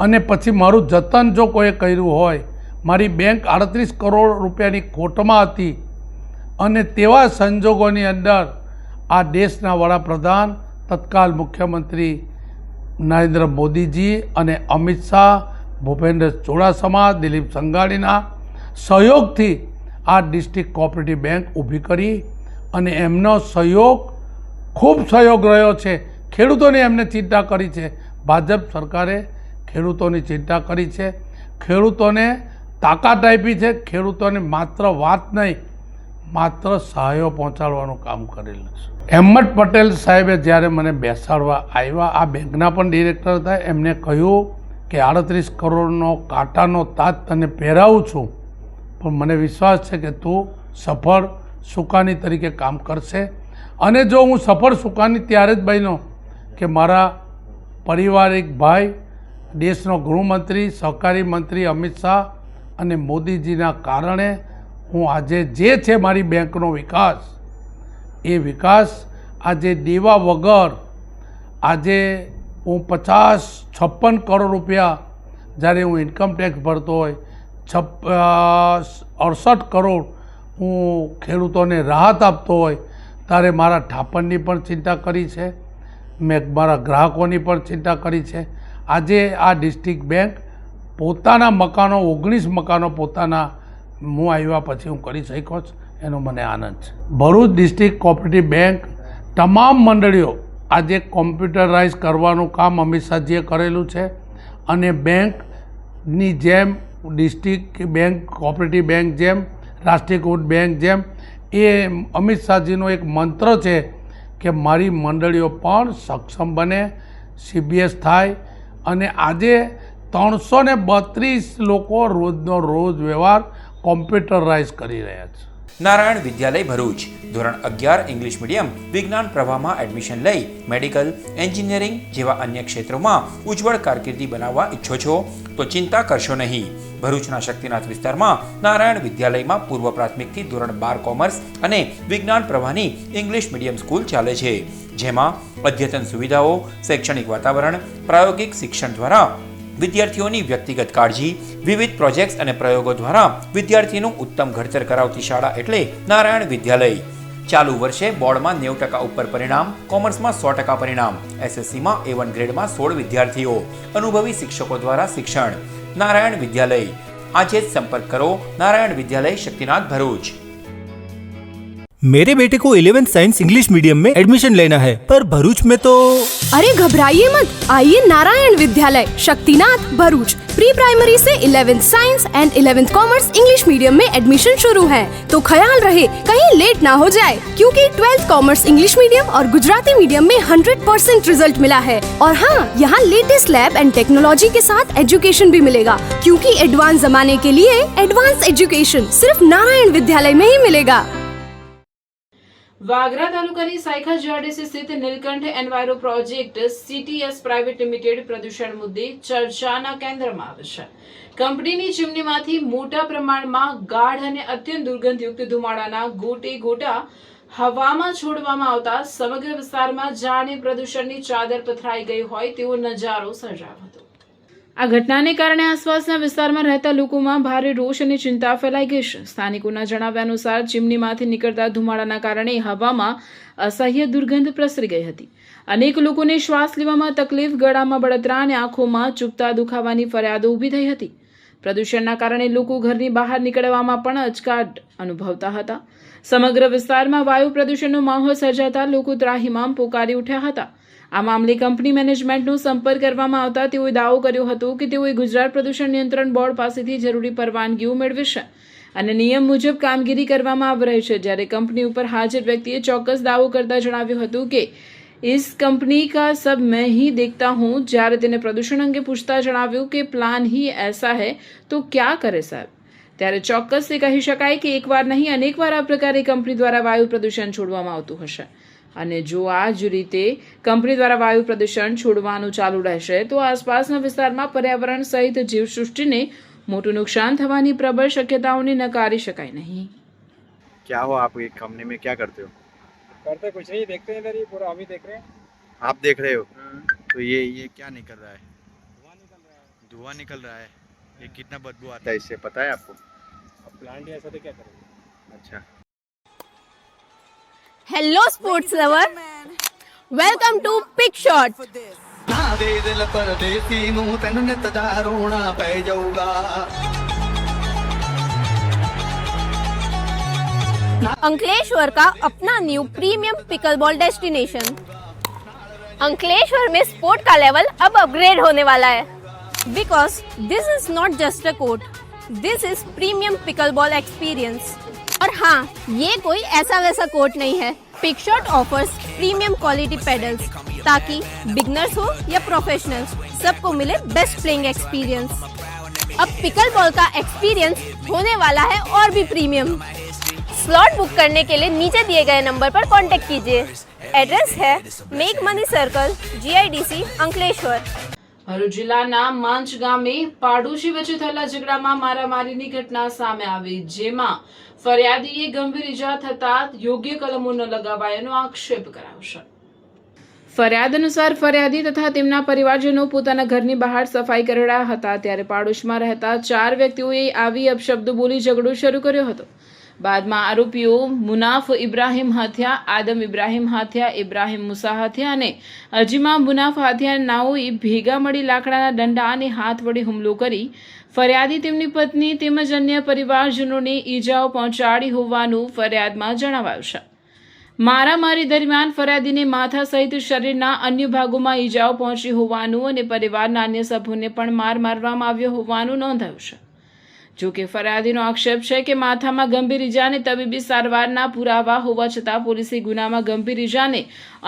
અને પછી મારું જતન જો કોઈએ કર્યું હોય, મારી બેંક 38 કરોડ રૂપિયાની ખોટમાં હતી અને તેવા સંજોગોની અંદર આ દેશના વડાપ્રધાન, તત્કાલ મુખ્યમંત્રી નરેન્દ્ર મોદીજી અને અમિત શાહ, ભૂપેન્દ્ર ચુડાસમા, દિલીપ સંઘાણીના સહયોગથી આ ડિસ્ટ્રિક્ટ કોઓપરેટિવ બેંક ઊભી કરી અને એમનો સહયોગ ખૂબ સહયોગ રહ્યો છે. ખેડૂતોની એમને ચિંતા કરી છે. ભાજપ સરકારે ખેડૂતોની ચિંતા કરી છે, ખેડૂતોને તાકાત આપી છે, ખેડૂતોને માત્ર વાત નહીં માત્ર સહાયો પહોંચાડવાનું કામ કરેલું છે. અહેમદ પટેલ સાહેબે જ્યારે મને બેસાડવા આવ્યા, આ બેંકના પણ ડિરેક્ટર હતા, એમને કહ્યું કે 38 કરોડનો કાંટાનો તાજ તને પહેરાવું છું, પણ મને વિશ્વાસ છે કે તું સફળ સુકાની તરીકે કામ કરશે. અને જો હું સફળ સુકાની ત્યારે જ બન્યો કે મારા પારિવારિક ભાઈ, દેશનો ગૃહમંત્રી, સહકારી મંત્રી અમિત શાહ અને મોદીજીના કારણે હું આજે જે છે મારી બેંકનો વિકાસ, એ વિકાસ આજે દેવા વગર આજે હું 56 કરોડ રૂપિયા જ્યારે હું ઇન્કમ ટેક્સ ભરતો હોય, 68 કરોડ હું ખેડૂતોને રાહત આપતો હોય, ત્યારે મારા ઠાપણની પણ ચિંતા કરી છે, મેં મારા ગ્રાહકોની પણ ચિંતા કરી છે. આજે આ ડિસ્ટ્રિક્ટ બેંક પોતાના મકાનો 19 મકાનો પોતાના હું આવ્યા પછી હું કરી શક્યો છું, એનો મને આનંદ છે. ભરૂચ ડિસ્ટ્રિક્ટ કોઓપરેટિવ બેંક તમામ મંડળીઓ આજે કોમ્પ્યુટરાઇઝ કરવાનું કામ અમિત શાહજીએ કરેલું છે અને બેંકની જેમ ડિસ્ટ્રિક્ટ બેંક, કોઓપરેટિવ બેંક જેમ, રાષ્ટ્રીયકૃત બેંક જેમ, એ અમિત શાહજીનો એક મંત્ર છે કે મારી મંડળીઓ પણ સક્ષમ બને, CBS થાય અને આજે 332 લોકો રોજનો રોજ વ્યવહાર કોમ્પ્યુટરાઇઝ કરી રહ્યા છે. નારાયણ વિદ્યાલય ભરૂચ ધોરણ 11 ઇંગ્લિશ મીડિયમ વિજ્ઞાન પ્રવાહમાં એડમિશન લઈ મેડિકલ, એન્જિનિયરિંગ જેવા અન્ય ક્ષેત્રોમાં ઉજ્જવળ કારકિર્દી બનાવવા ઈચ્છો છો તો ચિંતા કરશો નહીં. ભરૂચના શક્તિનાથ વિસ્તારમાં નારાયણ વિદ્યાલયમાં પૂર્વ પ્રાથમિકથી ધોરણ 12 કોમર્સ અને વિજ્ઞાન પ્રવાહની ઇંગ્લિશ મીડિયમ સ્કૂલ ચાલે છે, જેમાં અદ્યતન સુવિધાઓ, શૈક્ષણિક વાતાવરણ, પ્રાયોગિક શિક્ષણ દ્વારા વિદ્યાર્થીઓની વ્યક્તિગત કાળજી, વિવિધ પ્રોજેક્ટ્સ અને પ્રયોગો દ્વારા વિદ્યાર્થીનું ઉત્તમ ઘડતર કરાવતી શાળા એટલે નારાયણ વિદ્યાલય. ચાલુ વર્ષે બોર્ડમાં 90% ઉપર પરિણામ, કોમર્સમાં 100% પરિણામ, SSCમાં A1 ગ્રેડમાં 16 વિદ્યાર્થીઓ, અનુભવી શિક્ષકો દ્વારા શિક્ષણ. नारायण विद्यालय आज ही संपर्क करो. नारायण विद्यालय शक्तिनाथ भरूच. मेरे बेटे को 11th साइंस इंग्लिश मीडियम में एडमिशन लेना है, पर भरूच में तो। अरे घबराइए मत, आइए नारायण विद्यालय शक्तिनाथ भरूच. प्री प्राइमरी से 11th science and 11th commerce English medium में एडमिशन शुरू है, तो ख्याल रहे कहीं लेट ना हो जाए, क्योंकि 12th कॉमर्स इंग्लिश मीडियम और गुजराती मीडियम में 100% रिजल्ट मिला है. और हाँ, यहाँ लेटेस्ट लैब एंड टेक्नोलॉजी के साथ एजुकेशन भी मिलेगा, क्योंकि एडवांस जमाने के लिए एडवांस एजुकेशन सिर्फ नारायण विद्यालय में ही मिलेगा. વાગરા તાલુકાની સાયખા જીઆરડીસી સ્થિત Neelkanth enviro project CTS private limited પ્રદૂષણ મુદ્દે ચર્ચાના કેન્દ્રમાં આવે છે. કંપનીની ચીમનીમાંથી મોટા પ્રમાણમાં ગાઢ અને અત્યંત દુર્ગંધયુક્ત ધુમાડાના ગોટા હવામાં છોડવામાં આવતા સમગ્ર વિસ્તારમાં જાણે પ્રદૂષણની ચાદર પથરાઈ ગઈ હોય તેવો નજારો સર્જાયો હતો. આ ઘટનાને કારણે આસપાસના વિસ્તારમાં રહેતા લોકોમાં ભારે રોષ અને ચિંતા ફેલાઈ ગઈ છે. સ્થાનિકોના જણાવ્યા અનુસાર ચીમનીમાંથી નીકળતા ધુમાડાના કારણે હવામાં અસહ્ય દુર્ગંધ પ્રસરી ગઈ હતી. અનેક લોકોને શ્વાસ લેવામાં તકલીફ, ગળામાં બળતરા અને આંખોમાં ચૂપતા દુખાવાની ફરિયાદો ઊભી થઈ હતી. પ્રદૂષણના કારણે લોકો ઘરની બહાર નીકળવામાં પણ અચકાટ અનુભવતા હતા. સમગ્ર વિસ્તારમાં વાયુ પ્રદૂષણનો માહોલ સર્જાતા લોકો ત્રાહિમામ પોકારી ઉઠ્યા હતા. આ મામલે કંપની મેનેજમેન્ટનો સંપર્ક કરવામાં આવતા તેઓએ દાવો કર્યો હતો કે તેઓએ ગુજરાત પ્રદૂષણ નિયંત્રણ બોર્ડ પાસેથી જરૂરી પરવાનગીઓ મેળવી છે અને નિયમ મુજબ કામગીરી કરવામાં આવી રહી છે. જ્યારે કંપની ઉપર હાજર વ્યક્તિએ ચોક્કસ દાવો કરતા જણાવ્યું હતું કે इस कंपनी का सब मैं ही देखता हूँ. જ્યારે તેને પ્રદૂષણ અંગે પૂછતા જણાવ્યું કે પ્લાન ही ऐसा है तो क्या करे साहब, ત્યારે ચોક્કસ તે કહી શકાય કે એકવાર નહીં અનેકવાર આ પ્રકારે કંપની દ્વારા વાયુ પ્રદૂષણ છોડવામાં આવતું હશે અને જો આ જ રીતે કંપની દ્વારા વાયુ પ્રદૂષણ છોડવાનું ચાલુ રહેશે તો આસપાસના વિસ્તારમાં પર્યાવરણ સહિત જીવસૃષ્ટિને મોટું નુકસાન થવાની પ્રબળ શક્યતાઓને નકારી શકાય નહીં. क्या हो आप एक कंपनी में क्या करते हो? करते कुछ नहीं, देखते हैं इधर ही पूरा, अभी देख रहे हैं. आप देख रहे हो तो ये क्या निकल रहा है? धुआं निकल रहा है. ये कितना बदबू आता है इससे पता है आपको? अब प्लांट ही ऐसा तो क्या करेंगे. अच्छा. Hello sports lover, welcome to pick shot. Ankleshwar का अपना new premium pickleball destination. Ankleshwar में स्पोर्ट का लेवल अब अपग्रेड होने वाला है, because this is not just a court, this is premium pickleball experience. और हाँ, ये कोई ऐसा वैसा कोर्ट नहीं है. Pick shot offers premium quality paddles ताकि बिगनर्स हो या प्रोफेशनल्स सबको मिले बेस्ट प्लेइंग एक्सपीरियंस. अब पिकलबॉल का एक्सपीरियंस होने वाला है और भी प्रीमियम. स्लॉट बुक करने के लिए नीचे दिए गए नंबर पर कांटेक्ट कीजिए. एड्रेस है make money circle, GIDC, Ankleshwar. Bharuch જિલ્લાના માંચ ગામે પાડોશી વચ્ચે થયેલા ઝઘડામાં મારામારીની ઘટના સામે આવી, જેમાં ફરિયાદીએ ગંભીર ઈજા થતા યોગ્ય કલમો ન લગાવાયાનો આક્ષેપ કરાયો છે. ફરિયાદ અનુસાર ફરિયાદી તથા તેમના પરિવારજનો પોતાના ઘરની બહાર સફાઈ કરી રહ્યા હતા, ત્યારે પાડોશમાં રહેતા 4 વ્યક્તિઓએ આવી અપશબ્દો બોલી ઝઘડો શરૂ કર્યો હતો. બાદમાં આરોપીઓ મુનાફ ઇબ્રાહિમ હાથિયા, આદમ ઇબ્રાહિમ હાથિયા, ઇબ્રાહિમ મુસા હાથિયા અને અજીમા મુનાફ હાથિયા નાઓએ ભેગા મળી લાકડાના દંડા અને હાથ વડે હુમલો કરી ફરિયાદી, તેમની પત્ની તેમજ અન્ય પરિવારજનોને ઈજાઓ પહોંચાડી હોવાનું ફરિયાદમાં જણાવાયું છે. મારામારી દરમિયાન ફરિયાદીને માથા સહિત શરીરના અન્ય ભાગોમાં ઈજાઓ પહોંચી હોવાનું અને પરિવારના અન્ય સભ્યોને પણ માર મારવામાં આવ્યો હોવાનું નોંધાયું છે. જો કે ફરિયાદીનો આક્ષેપ છે કે માથામાં ગંભીર ઈજા અને તબીબી સારવારના પુરાવા હોવા છતાં પોલીસે ગુનામાં ગંભીર ઈજાને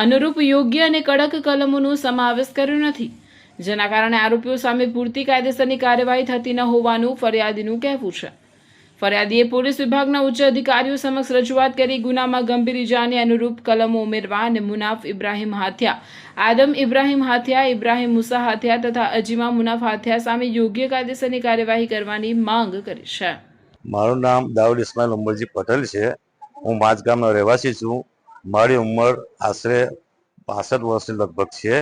અનુરૂપ યોગ્ય અને કડક કલમોનો સમાવેશ કર્યો નથી, જેના કારણે આરોપીઓ સામે પૂરતી કાયદેસરની કાર્યવાહી થતી ન હોવાનું ફરિયાદીનું કહેવું છે. ફરિયાદીએ પોલીસ વિભાગના ઉચ્ચ અધિકારીઓ સમક્ષ રજૂઆત કરી ગુનામાં ગંભીર ઈજાને અનુરૂપ કલમો ઉમેરવા અને મુનાફ ઇબ્રાહિમ હાથિયા, આદમ ઇબ્રાહિમ હાથિયા, ઇબ્રાહિમ મુસા હાથિયા તથા અજીમા મુનાફ હાથિયા સામે યોગ્ય કાયદેસરની કાર્યવાહી કરવાની માંગ કરી છે. મારું નામ દાઉદ ઇસ્માઇલ ઉમરજી પટેલ છે. હું માજ ગામનો રહેવાસી છું. મારી ઉંમર આશરે 65 વર્ષની લગભગ છે.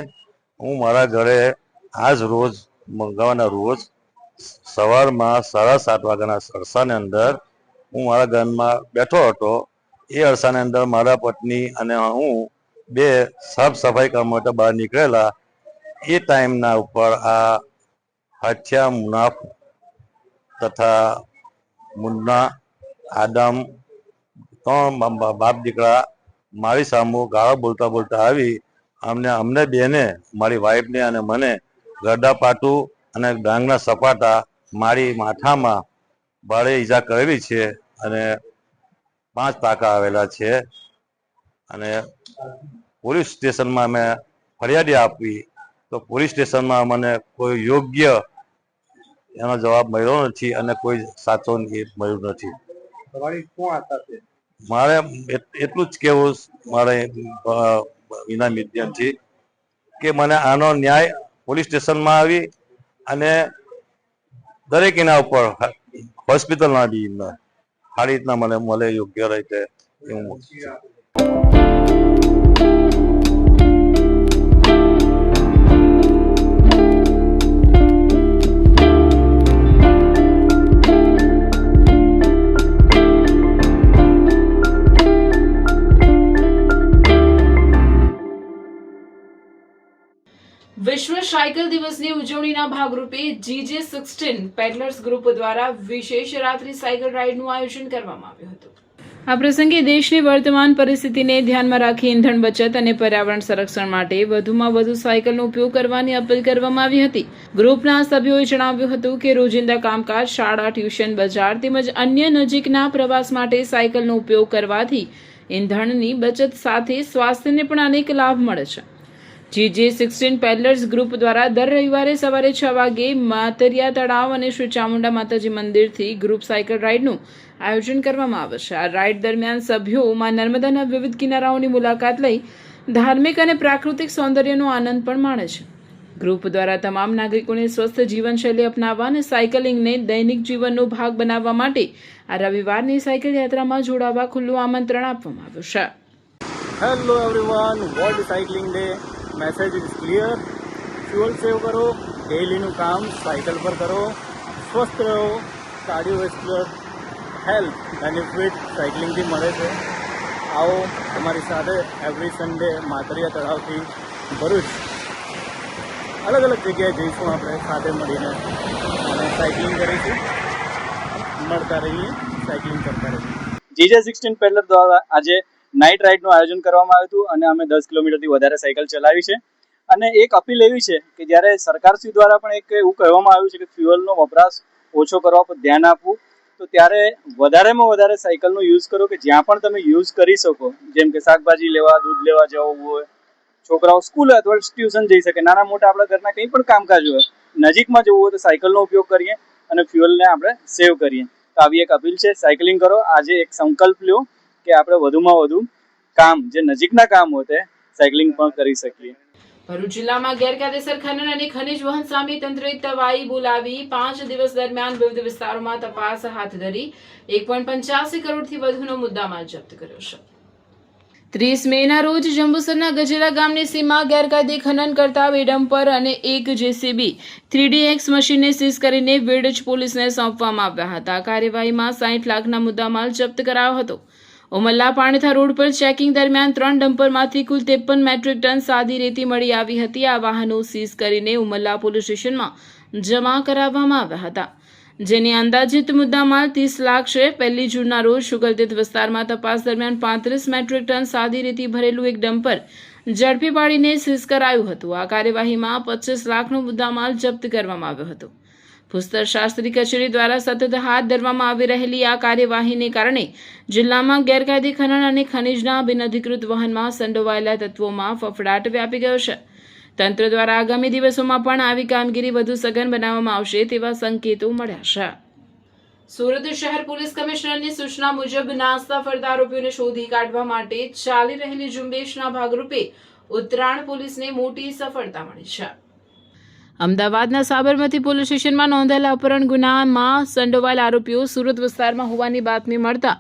હું મારા ઘરે આજ રોજ મંગળવારના રોજ સવારમાં 7:30 વાગ્યાના અરસાની અંદર હું મારા ઘરમાં બેઠો હતો. એ અરસાની અંદર મારા પત્ની અને હું બે સાફ સફાઈ કરવા માટે બહાર નીકળેલા. એ ટાઈમના ઉપર આ હાથિયા મુનાફ તથા મુન્ના આદમ 3 બાપ દીકરા મારી સામે ગાળો બોલતા બોલતા આવી અમને બેને, મારી વાઈફને અને મને ગરડા પાટું અને ડાંગના સપાટા મારી માથામાં ભારે ઈજા કરેલી છે અને 5 ટાંકા આવેલા છે. અને પોલીસ સ્ટેશનમાં અમે ફરિયાદી આપી તો પોલીસ સ્ટેશનમાં મને કોઈ યોગ્ય એનો જવાબ મળ્યો નથી અને કોઈ સાચો મળ્યું નથી. મારે એટલું જ કહેવું મારે વિના માધ્યમથી કે મને આનો ન્યાય પોલીસ સ્ટેશનમાં આવી અને દરેક એના ઉપર હોસ્પિટલના બી સારી રીતના મને મળે યોગ્ય રીતે એવું. સાયકલ દિવસની ઉજવણીના ભાગરૂપે GJ16 પેડલર્સ ગ્રુપ દ્વારા વિશેષ રાત્રિ સાયકલ રાઇડનું આયોજન કરવામાં આવ્યું હતું. આ પ્રસંગે દેશની વર્તમાન પરિસ્થિતિને ધ્યાનમાં રાખી ઈંધણ બચત અને પર્યાવરણ સંરક્ષણ માટે વધુમાં વધુ સાયકલનો ઉપયોગ કરવાની અપીલ કરવામાં આવી હતી. ગ્રુપના સભ્યોએ જણાવ્યું હતું કે રોજિંદા કામકાજ, શાળા, ટ્યુશન, બજાર તેમજ અન્ય નજીકના પ્રવાસ માટે સાયકલનો ઉપયોગ કરવાથી ઈંધણની બચત સાથે સ્વાસ્થ્યને પણ અનેક લાભ મળે છે. GJ16 પેડલર્સ ગ્રુપ દ્વારા દર રવિવારે સવારે 6 વાગે માતરિયા તળાવ અને શ્રી ચામુંડા માતાજી મંદિરથી ગ્રુપ સાયકલ રાઇડનું આયોજન કરવામાં આવે છે. આ રાઇડ દરમિયાન સભ્યો માં નર્મદાના વિવિધ કિનારાઓની મુલાકાત લઈ ધાર્મિક અને પ્રાકૃતિક સૌંદર્યનો આનંદ પણ માણે છે. ગ્રુપ દ્વારા તમામ નાગરિકોને સ્વસ્થ જીવનશૈલી અપનાવવા અને સાયકલિંગને દૈનિક જીવનનો ભાગ બનાવવા માટે આ રવિવારની સાયકલ યાત્રામાં જોડાવા ખુલ્લું આમંત્રણ આપવામાં આવ્યું છે. Hello everyone, world cycling day. Message is clear. Fuel save કરો, ડેઈલીનું કામ સાયકલ પર કરો, સ્વસ્થ રહો. કાર્ડિયોવેસ્ક્યુલર હેલ્થ બેનિફિટ સાયકલિંગથી મળે છે. આવો અમારી સાથે એવરી સન્ડે માતરિયા તળાવથી ભરૂચ અલગ અલગ જગ્યાએ જઈશું. આપણે સાથે મળીને અને સાયકલિંગ કરીશું. મળતા રહીએ, સાયકલિંગ કરતા રહીએ. GJ16 પેડલર દ્વારા આજે નાઇટ રાઇડનું આયોજન કરવામાં આવ્યું હતું અને અમે 10 કિલોમીટરથી વધારે સાયકલ ચલાવી છે. અને એક અપીલ એવી છે કે જ્યારે સરકારશ્રી દ્વારા પણ એક એવું કહેવામાં આવ્યું છે કે ફ્યુઅલનો વપરાશ ઓછો કરવા પર ધ્યાન આપવું, તો ત્યારે વધારેમાં વધારે સાયકલનો યુઝ કરો કે જ્યાં પણ તમે યુઝ કરી શકો. જેમ કે શાકભાજી લેવા, દૂધ લેવા જવું હોય, છોકરાઓ સ્કૂલ અથવા ટ્યુશન જઈ શકે, નાના મોટા આપણા ઘરના કંઈ પણ કામકાજ હોય, નજીકમાં જવું હોય તો સાયકલનો ઉપયોગ કરીએ અને ફ્યુઅલને આપણે સેવ કરીએ. તો આવી એક અપીલ છે, સાયકલિંગ કરો. આજે એક સંકલ્પ લ્યો કે આપણે વધુમાં વધુ કામ, જે નજીકના કામ હોય તે સાયકલિંગ પણ કરી શકીએ. ભરૂચ જિલ્લામાં ગેરકાયદેસર ખનન અને ખનિજ વહન સામે તંત્રએ તવાઈ બોલાવી 5 દિવસ દરમિયાન વિવિધ વિસ્તારોમાં તપાસ હાથ ધરી 1.85 કરોડથી વધુનો મુદ્દામાલ જપ્ત કર્યો છે. 30 મેના રોજ જંબુસરના ગજેરા ગામની સીમા ગેરકાયદે ખનન કરતા 2 ડમ્પર અને 1 JCB 3DX મશીનને સીઝ કરીને વેડજ પોલીસને સોંપવામાં આવ્યા હતા. કાર્યવાહીમાં 60 લાખના મુદ્દામાલ જપ્ત કરાયો હતો. ઉમલ્લા પાણીથા રોડ પર ચેકિંગ દરમિયાન 3 ડમ્પરમાંથી કુલ 53 મેટ્રિક ટન સાદી રેતી મળી આવી હતી. આ વાહનો સીઝ કરીને ઉમલ્લા પોલીસ સ્ટેશનમાં જમા કરાવવામાં આવ્યા હતા, જેની અંદાજિત મુદ્દામાલ 30 લાખ છે. 1 જૂનના રોજ શુગલતીર્થ વિસ્તારમાં તપાસ દરમિયાન 35 મેટ્રિક ટન સાદી રેતી ભરેલું એક ડમ્પર ઝડપી પાડીને સીઝ કરાયું હતું. આ કાર્યવાહીમાં 25 લાખનો મુદ્દામાલ જપ્ત કરવામાં આવ્યો હતો. ભૂસ્તર શાસ્ત્રી કચેરી દ્વારા સતત હાથ ધરવામાં આવી રહેલી આ કાર્યવાહીને કારણે જિલ્લામાં ગેરકાયદે ખનન અને ખનિજના બિનઅધિકૃત વહનમાં સંડોવાયેલા તત્વોમાં ફફડાટ વ્યાપી ગયો છે. તંત્ર દ્વારા આગામી દિવસોમાં પણ આવી કામગીરી વધુ સઘન બનાવવામાં આવશે તેવા સંકેતો મળ્યા છે. સુરત શહેર પોલીસ કમિશનરની સૂચના મુજબ નાસ્તા ફરતા આરોપીઓને શોધી કાઢવા માટે ચાલી રહેલી ઝુંબેશના ભાગરૂપે ઉત્તરાયણ પોલીસને મોટી સફળતા મળી છે. અમદાવાદના સાબરમતી પોલીસ સ્ટેશનમાં નોંધાયેલા અપહરણ ગુનામાં સંડોવાયેલા આરોપીઓ સુરત વિસ્તારમાં હોવાની બાતમી મળતા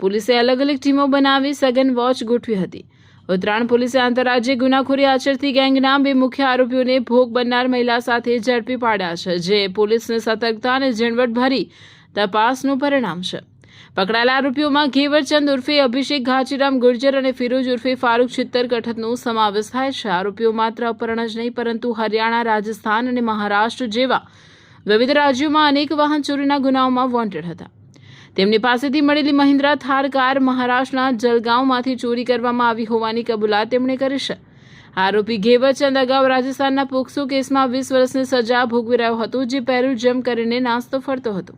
પોલીસે અલગ અલગ ટીમો બનાવી સઘન વોચ ગોઠવી હતી. ઉત્તરાયણ પોલીસે આંતરરાજ્ય ગુનાખોરી આચરતી ગેંગના 2 મુખ્ય આરોપીઓને ભોગ બનનાર મહિલા સાથે ઝડપી પાડ્યા છે, જે પોલીસની સતર્કતા અને ઝીણવટભરી તપાસનું પરિણામ છે. પકડાયેલા આરોપીઓમાં ઘેવરચંદ ઉર્ફે અભિષેક ઘાચીરામ ગુર્જર અને ફિરોજ ઉર્ફે ફારૂક છિત્તર કઠતનો સમાવેશ થાય છે. આરોપીઓ માત્ર અપહરણ જ નહીં પરંતુ હરિયાણા, રાજસ્થાન અને મહારાષ્ટ્ર જેવા વિવિધ રાજ્યોમાં અનેક વાહન ચોરીના ગુનાઓમાં વોન્ટેડ હતા. તેમની પાસેથી મળેલી મહિન્દ્રા થાર કાર મહારાષ્ટ્રના જલગાંવમાંથી ચોરી કરવામાં આવી હોવાની કબૂલાત તેમણે કરી છે. આરોપી ઘેવરચંદ અગાઉ રાજસ્થાનના પોક્સો કેસમાં 20 વર્ષની સજા ભોગવી રહ્યો હતો, જે પેરુજમ કરીને નાસ્તો ફરતો હતો.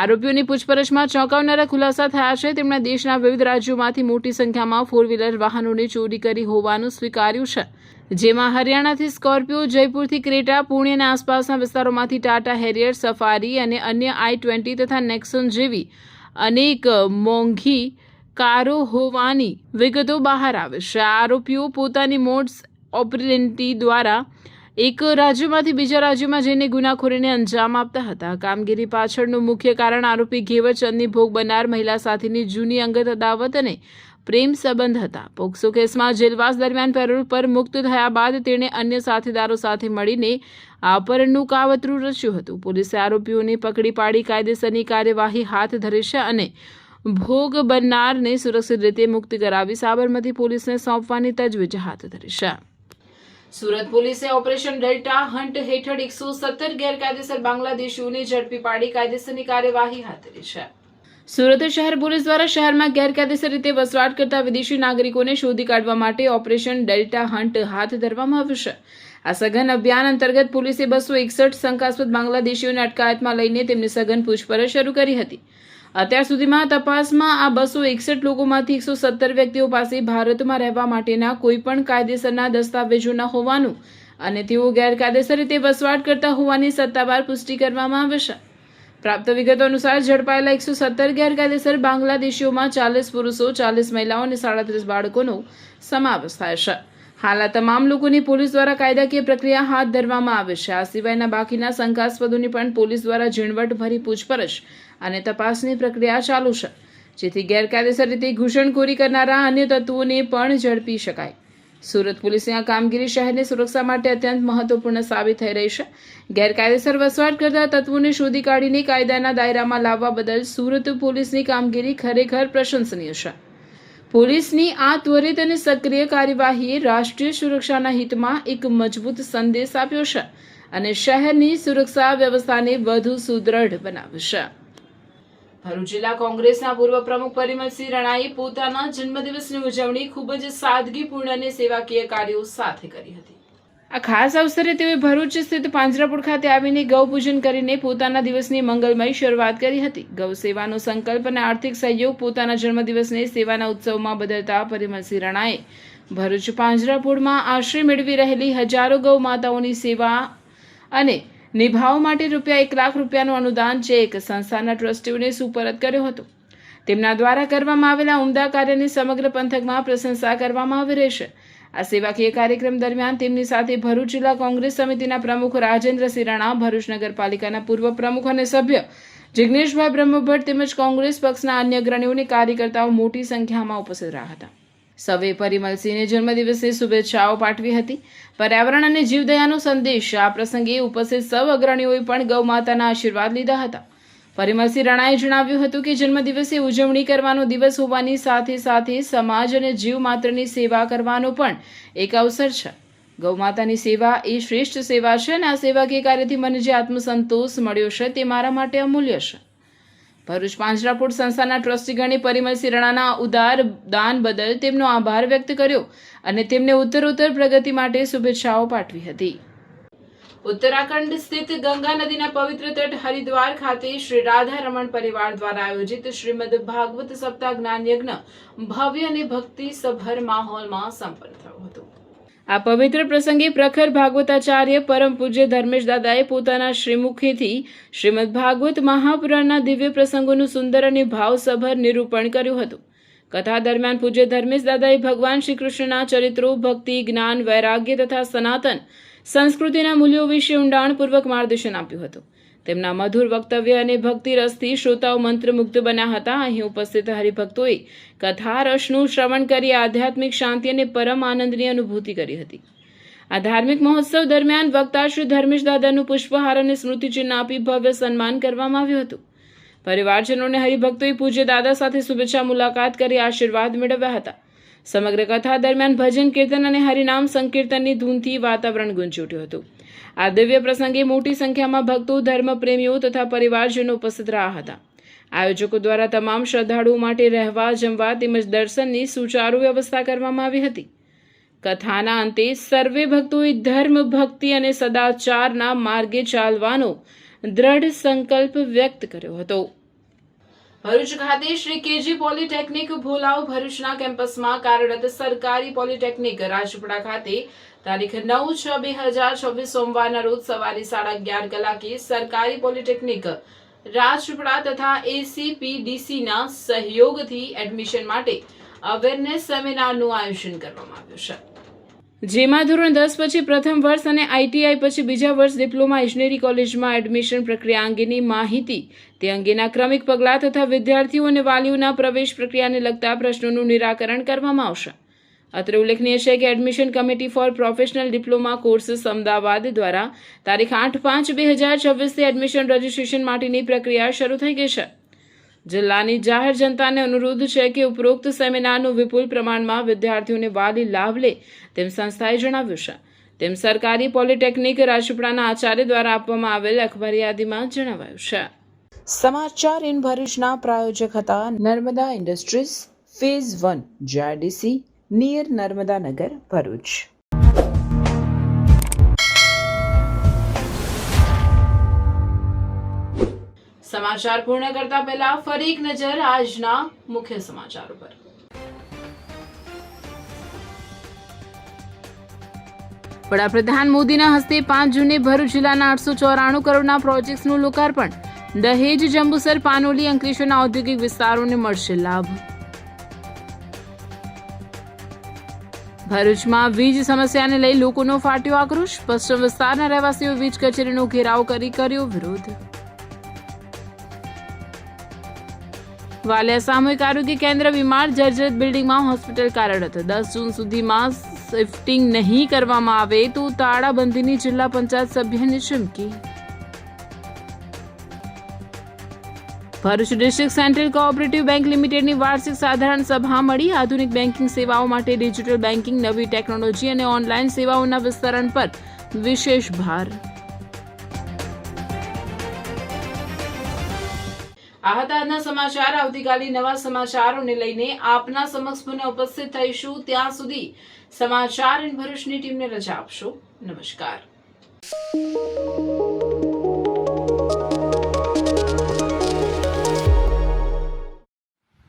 આરોપીઓની પૂછપરછમાં ચોંકાવનારા ખુલાસા થયા છે. તેમણે દેશના વિવિધ રાજ્યોમાંથી મોટી સંખ્યામાં 4 વ્હીલર વાહનોની ચોરી કરી હોવાનું સ્વીકાર્યું છે, જેમાં હરિયાણાથી સ્કોર્પિયો, જયપુરથી ક્રેટા, પુણે અને આસપાસના વિસ્તારોમાંથી ટાટા હેરિયર, સફારી અને અન્ય i20 તથા નેક્સોન જેવી અનેક મોંઘી કારો હોવાની વિગતો બહાર આવે છે. આરોપીઓ પોતાની મોડ્સ ઓપરેન્ડી દ્વારા એક રાજ્યમાંથી બીજા રાજ્યમાં જઈને ગુનાખોરીને અંજામ આપતા હતા. કામગીરી પાછળનું મુખ્ય કારણ આરોપી ઘેવરચંદની ભોગ બનનાર મહિલા સાથેની જૂની અંગત અદાવત અને પ્રેમ સંબંધ હતા. પોક્સો કેસમાં જેલવાસ દરમિયાન પેરોલ પર મુક્ત થયા બાદ તેણે અન્ય સાથીદારો સાથે મળીને આ અપહરણનું કાવતરું રચ્યું હતું. પોલીસે આરોપીઓને પકડી પાડી કાયદેસરની કાર્યવાહી હાથ ધરી છે અને ભોગ બનનારને સુરક્ષિત રીતે મુક્ત કરાવી સાબરમતી પોલીસને સોંપવાની તજવીજ હાથ ધરી છે. સુરત પોલીસે ઓપરેશન ડેલ્ટા હન્ટ હેઠળ 117 ગેરકાયદેસર બાંગ્લાદેશીઓને ઝડપી પાડી કાયદેસરની કાર્યવાહી હાથ ધરી છે. સુરત શહેર પોલીસ દ્વારા શહેરમાં ગેરકાયદેસર રીતે વસવાટ કરતા વિદેશી નાગરિકોને શોધી કાઢવા માટે ઓપરેશન ડેલ્ટા હન્ટ હાથ ધરવામાં આવ્યું છે. આ સઘન અભિયાન અંતર્ગત પોલીસે 261 શંકાસ્પદ બાંગ્લાદેશીઓને અટકાયતમાં લઈને તેમની સઘન પૂછપરછ શરૂ કરી હતી. અત્યાર સુધીમાં તપાસમાં આ 261 લોકોમાંથી 117 વ્યક્તિઓ પાસે ભારતમાં રહેવા માટેના કોઈપણ કાયદેસરના દસ્તાવેજો ન હોવાનું અને તેઓ ગેરકાયદેસર રીતે વસવાટ કરતા હોવાની સત્તાવાર પુષ્ટિ કરવામાં આવે છે. પ્રાપ્ત વિગતો અનુસાર ઝડપાયેલા 117 ગેરકાયદેસર બાંગ્લાદેશીઓમાં 40 પુરુષો, 40 મહિલાઓ અને 37 બાળકોનો સમાવેશ થાય છે. હાલ આ તમામ લોકોની પોલીસ દ્વારા કાયદાકીય પ્રક્રિયા હાથ ધરવામાં આવે છે. આ સિવાયના બાકીના શંકાસ્પદોની પણ પોલીસ દ્વારા ઝીણવટભરી પૂછપરછ અને તપાસની પ્રક્રિયા ચાલુ છે, જેથી ગેરકાયદેસર રીતે ઘૂસણખોરી કરનારા અન્ય તત્વોને પણ ઝડપી શકાય. સુરત પોલીસની આ કામગીરી શહેરની સુરક્ષા માટે અત્યંત મહત્વપૂર્ણ સાબિત થઈ રહી છે. ગેરકાયદેસર વસવાટ કરતા તત્વોને શોધી કાઢીને કાયદાના દાયરામાં લાવવા બદલ સુરત પોલીસની કામગીરી ખરેખર પ્રશંસનીય છે. પોલીસની આ ત્વરિત અને સક્રિય કાર્યવાહીએ રાષ્ટ્રીય સુરક્ષાના હિતમાં એક મજબૂત સંદેશ આપ્યો છે અને શહેરની સુરક્ષા વ્યવસ્થાને વધુ સુદૃઢ બનાવી છે. ભરૂચ જિલ્લા કોંગ્રેસના પૂર્વ પ્રમુખ પરિમલસિંહ રણાએ પોતાના જન્મદિવસની ઉજવણી ખૂબ જ સાદગીપૂર્ણ અને સેવાકીય કાર્યો સાથે કરી હતી. આ ખાસ અવસરે તેઓએ ભરૂચ સ્થિત પાંજરાપોળ ખાતે આવીને ગૌ પૂજન કરીને પોતાના દિવસની મંગલમય શરૂઆત કરી હતી. ગૌ સેવાનો સંકલ્પ અને આર્થિક સહયોગ પોતાના જન્મદિવસને સેવાના ઉત્સવમાં બદલતા પરિમલસિંહ રણાએ ભરૂચ પાંજરાપોળમાં આશ્રય મેળવી રહેલી હજારો ગૌ માતાઓની સેવા અને નિભાવ માટે ₹1 લાખ રૂપિયાનું અનુદાન ચેક સંસ્થાના ટ્રસ્ટીઓને સુપરત કર્યો હતો. તેમના દ્વારા કરવામાં આવેલા ઉમદા કાર્યની સમગ્ર પંથકમાં પ્રશંસા કરવામાં આવી રહી છે. આ સેવાકીય કાર્યક્રમ દરમિયાન તેમની સાથે ભરૂચ જિલ્લા કોંગ્રેસ સમિતિના પ્રમુખ રાજેન્દ્રસિંહ રણા, ભરૂચ નગરપાલિકાના પૂર્વ પ્રમુખ અને સભ્ય જિગ્નેશભાઈ બ્રહ્મભટ્ટ તેમજ કોંગ્રેસ પક્ષના અન્ય અગ્રણીઓ અને કાર્યકર્તાઓ મોટી સંખ્યામાં ઉપસ્થિત રહ્યા હતા. સૌએ પરિમલસિંહને જન્મદિવસની શુભેચ્છાઓ પાઠવી હતી. પર્યાવરણ અને જીવદયાનો સંદેશ. આ પ્રસંગે ઉપસ્થિત સૌ અગ્રણીઓએ પણ ગૌ માતાના આશીર્વાદ લીધા હતા. પરિમલસિંહ રણાએ જણાવ્યું હતું કે જન્મદિવસે ઉજવણી કરવાનો દિવસ હોવાની સાથે સાથે સમાજ અને જીવ માત્રની સેવા કરવાનો પણ એક અવસર છે. ગૌ માતાની સેવા એ શ્રેષ્ઠ સેવા છે અને આ સેવાકીય કાર્યથી મને જે આત્મસંતોષ મળ્યો છે તે મારા માટે અમૂલ્ય છે. ભરૂચ પાંજરાપોળ સંસ્થાના ટ્રસ્ટીગણે પરિમલસિંહ રણાના ઉદાર દાન બદલ તેમનો આભાર વ્યક્ત કર્યો અને તેમને ઉત્તરોત્તર પ્રગતિ માટે શુભેચ્છાઓ પાઠવી હતી. ઉત્તરાખંડ સ્થિત ગંગા નદીના પવિત્ર તટ હરિદ્વાર ખાતે શ્રી રાધા રમણ પરિવાર દ્વારા આયોજિત શ્રીમદ ભાગવત સપ્તાહ જ્ઞાન યજ્ઞ ભવ્ય અને ભક્તિસભર માહોલમાં સંપન્ન થયો હતો. આ પવિત્ર પ્રસંગે પ્રખર ભાગવતાચાર્ય પરમ પૂજ્ય ધર્મેશ દાદાએ પોતાના શ્રીમુખેથી શ્રીમદ ભાગવત મહાપુરાણના દિવ્ય પ્રસંગોનું સુંદર અને ભાવસભર નિરૂપણ કર્યું હતું. કથા દરમિયાન પૂજ્ય ધર્મેશ દાદાએ ભગવાન શ્રી કૃષ્ણના ચરિત્રો, ભક્તિ, જ્ઞાન, વૈરાગ્ય તથા સનાતન સંસ્કૃતિના મૂલ્યો વિશે ઊંડાણપૂર્વક માર્ગદર્શન આપ્યું હતું. તેમના મધુર વક્તવ્ય અને ભક્તિ રસથી શ્રોતાઓ મંત્રમુગ્ધ બન્યા હતા. અહીં ઉપસ્થિત હરિભક્તોએ કથા રસનું શ્રવણ કરી આધ્યાત્મિક શાંતિ અને પરમ આનંદની અનુભૂતિ કરી હતી. આ ધાર્મિક મહોત્સવ દરમિયાન વક્તા શ્રી ધર્મેશ દાદાનું પુષ્પહાર અને સ્મૃતિચિહ્ન આપી ભવ્ય સન્માન કરવામાં આવ્યું હતું. પરિવારજનોને હરિભક્તોએ પૂજ્ય દાદા સાથે શુભેચ્છા મુલાકાત કરી આશીર્વાદ મેળવ્યા હતા. સમગ્ર કથા દરમિયાન ભજન, કીર્તન અને હરિનામ સંકીર્તનની ધૂનથી વાતાવરણ ગુંજી ઉઠ્યું હતું. આ દિવ્ય પ્રસંગે મોટી સંખ્યામાં ભક્તો, ધર્મપ્રેમીઓ તથા પરિવારજનો ઉપસ્થિત રહ્યા હતા. આયોજકો દ્વારા તમામ શ્રદ્ધાળુઓ માટે રહેવા, જમવા તેમજ દર્શનની સુચારુ વ્યવસ્થા કરવામાં આવી હતી. કથાના અંતે સર્વે ભક્તોએ ધર્મ, ભક્તિ અને સદાચારના માર્ગે ચાલવાનો દ્રઢ સંકલ્પ વ્યક્ત કર્યો હતો. ભરૂચ ખાતે શ્રી કેજી પોલિટેકનિક ભોલાવ ભરૂચના કેમ્પસમાં કાર્યરત સરકારી પોલિટેકનિક રાજપીપળા ખાતે તારીખ 9/6/2024 સોમવારના રોજ સવારે 11:30 કલાકે સરકારી પોલિટેકનિક રાજપીપળા તથા ACPDCના સહયોગથી એડમિશન માટે અવેરનેસ સેમિનારનું આયોજન કરવામાં આવ્યું છે. જેમાં ધોરણ 10 પછી પ્રથમ વર્ષ અને ITI પછી બીજા વર્ષ ડિપ્લોમા ઇજનેરી કોલેજમાં એડમિશન પ્રક્રિયા અંગેની માહિતી, તે અંગેના ક્રમિક પગલાં તથા વિદ્યાર્થીઓ અને વાલીઓના પ્રવેશ પ્રક્રિયાને લગતા પ્રશ્નોનું નિરાકરણ કરવામાં આવશે. અત્રે ઉલ્લેખનીય છે કે admission committee four professional diploma courses Ahmedabad દ્વારા તારીખ 8/5/2026 એડમિશન રજીસ્ટ્રેશન માટેની પ્રક્રિયા શરૂ થઈ ગઈ છે. જિલ્લાની જાહેર જનતાને અનુરોધ છે કે ઉપરોક્ત સેમિનારનો વિપુલ પ્રમાણમાં વિદ્યાર્થીઓને વાલી લાભ લે તેમ સંસ્થાએ જણાવ્યું છે. તેમ સરકારી પોલિટેકનિક રાજપીપળાના આચાર્ય દ્વારા આપવામાં આવેલ અખબારી યાદીમાં જણાવાયું છે. સમાચાર ઇન ભરૂચના પ્રાયોજક હતા Narmada industries phase 1 GIDC near Narmada Nagar Bharuch. સમાચાર પૂર્ણ કરતા પહેલા ફરી એક નજર આજના મુખ્ય સમાચારો પર. વડાપ્રધાન મોદીના હસ્તે 5 જૂને ભરૂચ જિલ્લાના 894 કરોડના પ્રોજેક્ટ્સનું લોકાર્પણ. દહેજ, જંબુસર, પાનોલી, અંકલેશ્વરના ઔદ્યોગિક વિસ્તારોને મળશે લાભ. ભરૂચમાં વીજ સમસ્યાને લઈ લોકોનો ફાટ્યો આક્રોશ. પશ્ચિમ વિસ્તારના રહેવાસીઓ વીજ કચેરીનો ઘેરાવ કરી કર્યો વિરોધ. વાલિયા સામૂહિક આરોગ્ય કેન્દ્ર બીમાર, જર્જરિત બિલ્ડિંગમાં હોસ્પિટલ કાર્યરત. 10 જૂન સુધીમાં શિફ્ટિંગ નહીં કરવામાં આવે તો તાળાબંધીની જિલ્લા પંચાયત સભ્યની ચીમકી. Bharuch district central cooperative bank લિમિટેડની વાર્ષિક સાધારણ સભા મળી. આધુનિક બેન્કિંગ સેવાઓ માટે ડિજિટલ બેન્કિંગ, નવી ટેકનોલોજી અને ઓનલાઈન સેવાઓના વિસ્તરણ પર વિશેષ ભાર. આ હતા આજના સમાચાર. આવતીકાલે નવા સમાચારોને લઈને આપના સમક્ષ પુનઃ ઉપસ્થિત થઈશું. ત્યાં સુધી સમાચાર ઇન ભરૂચની ટીમને રજા આપશો. નમસ્કાર.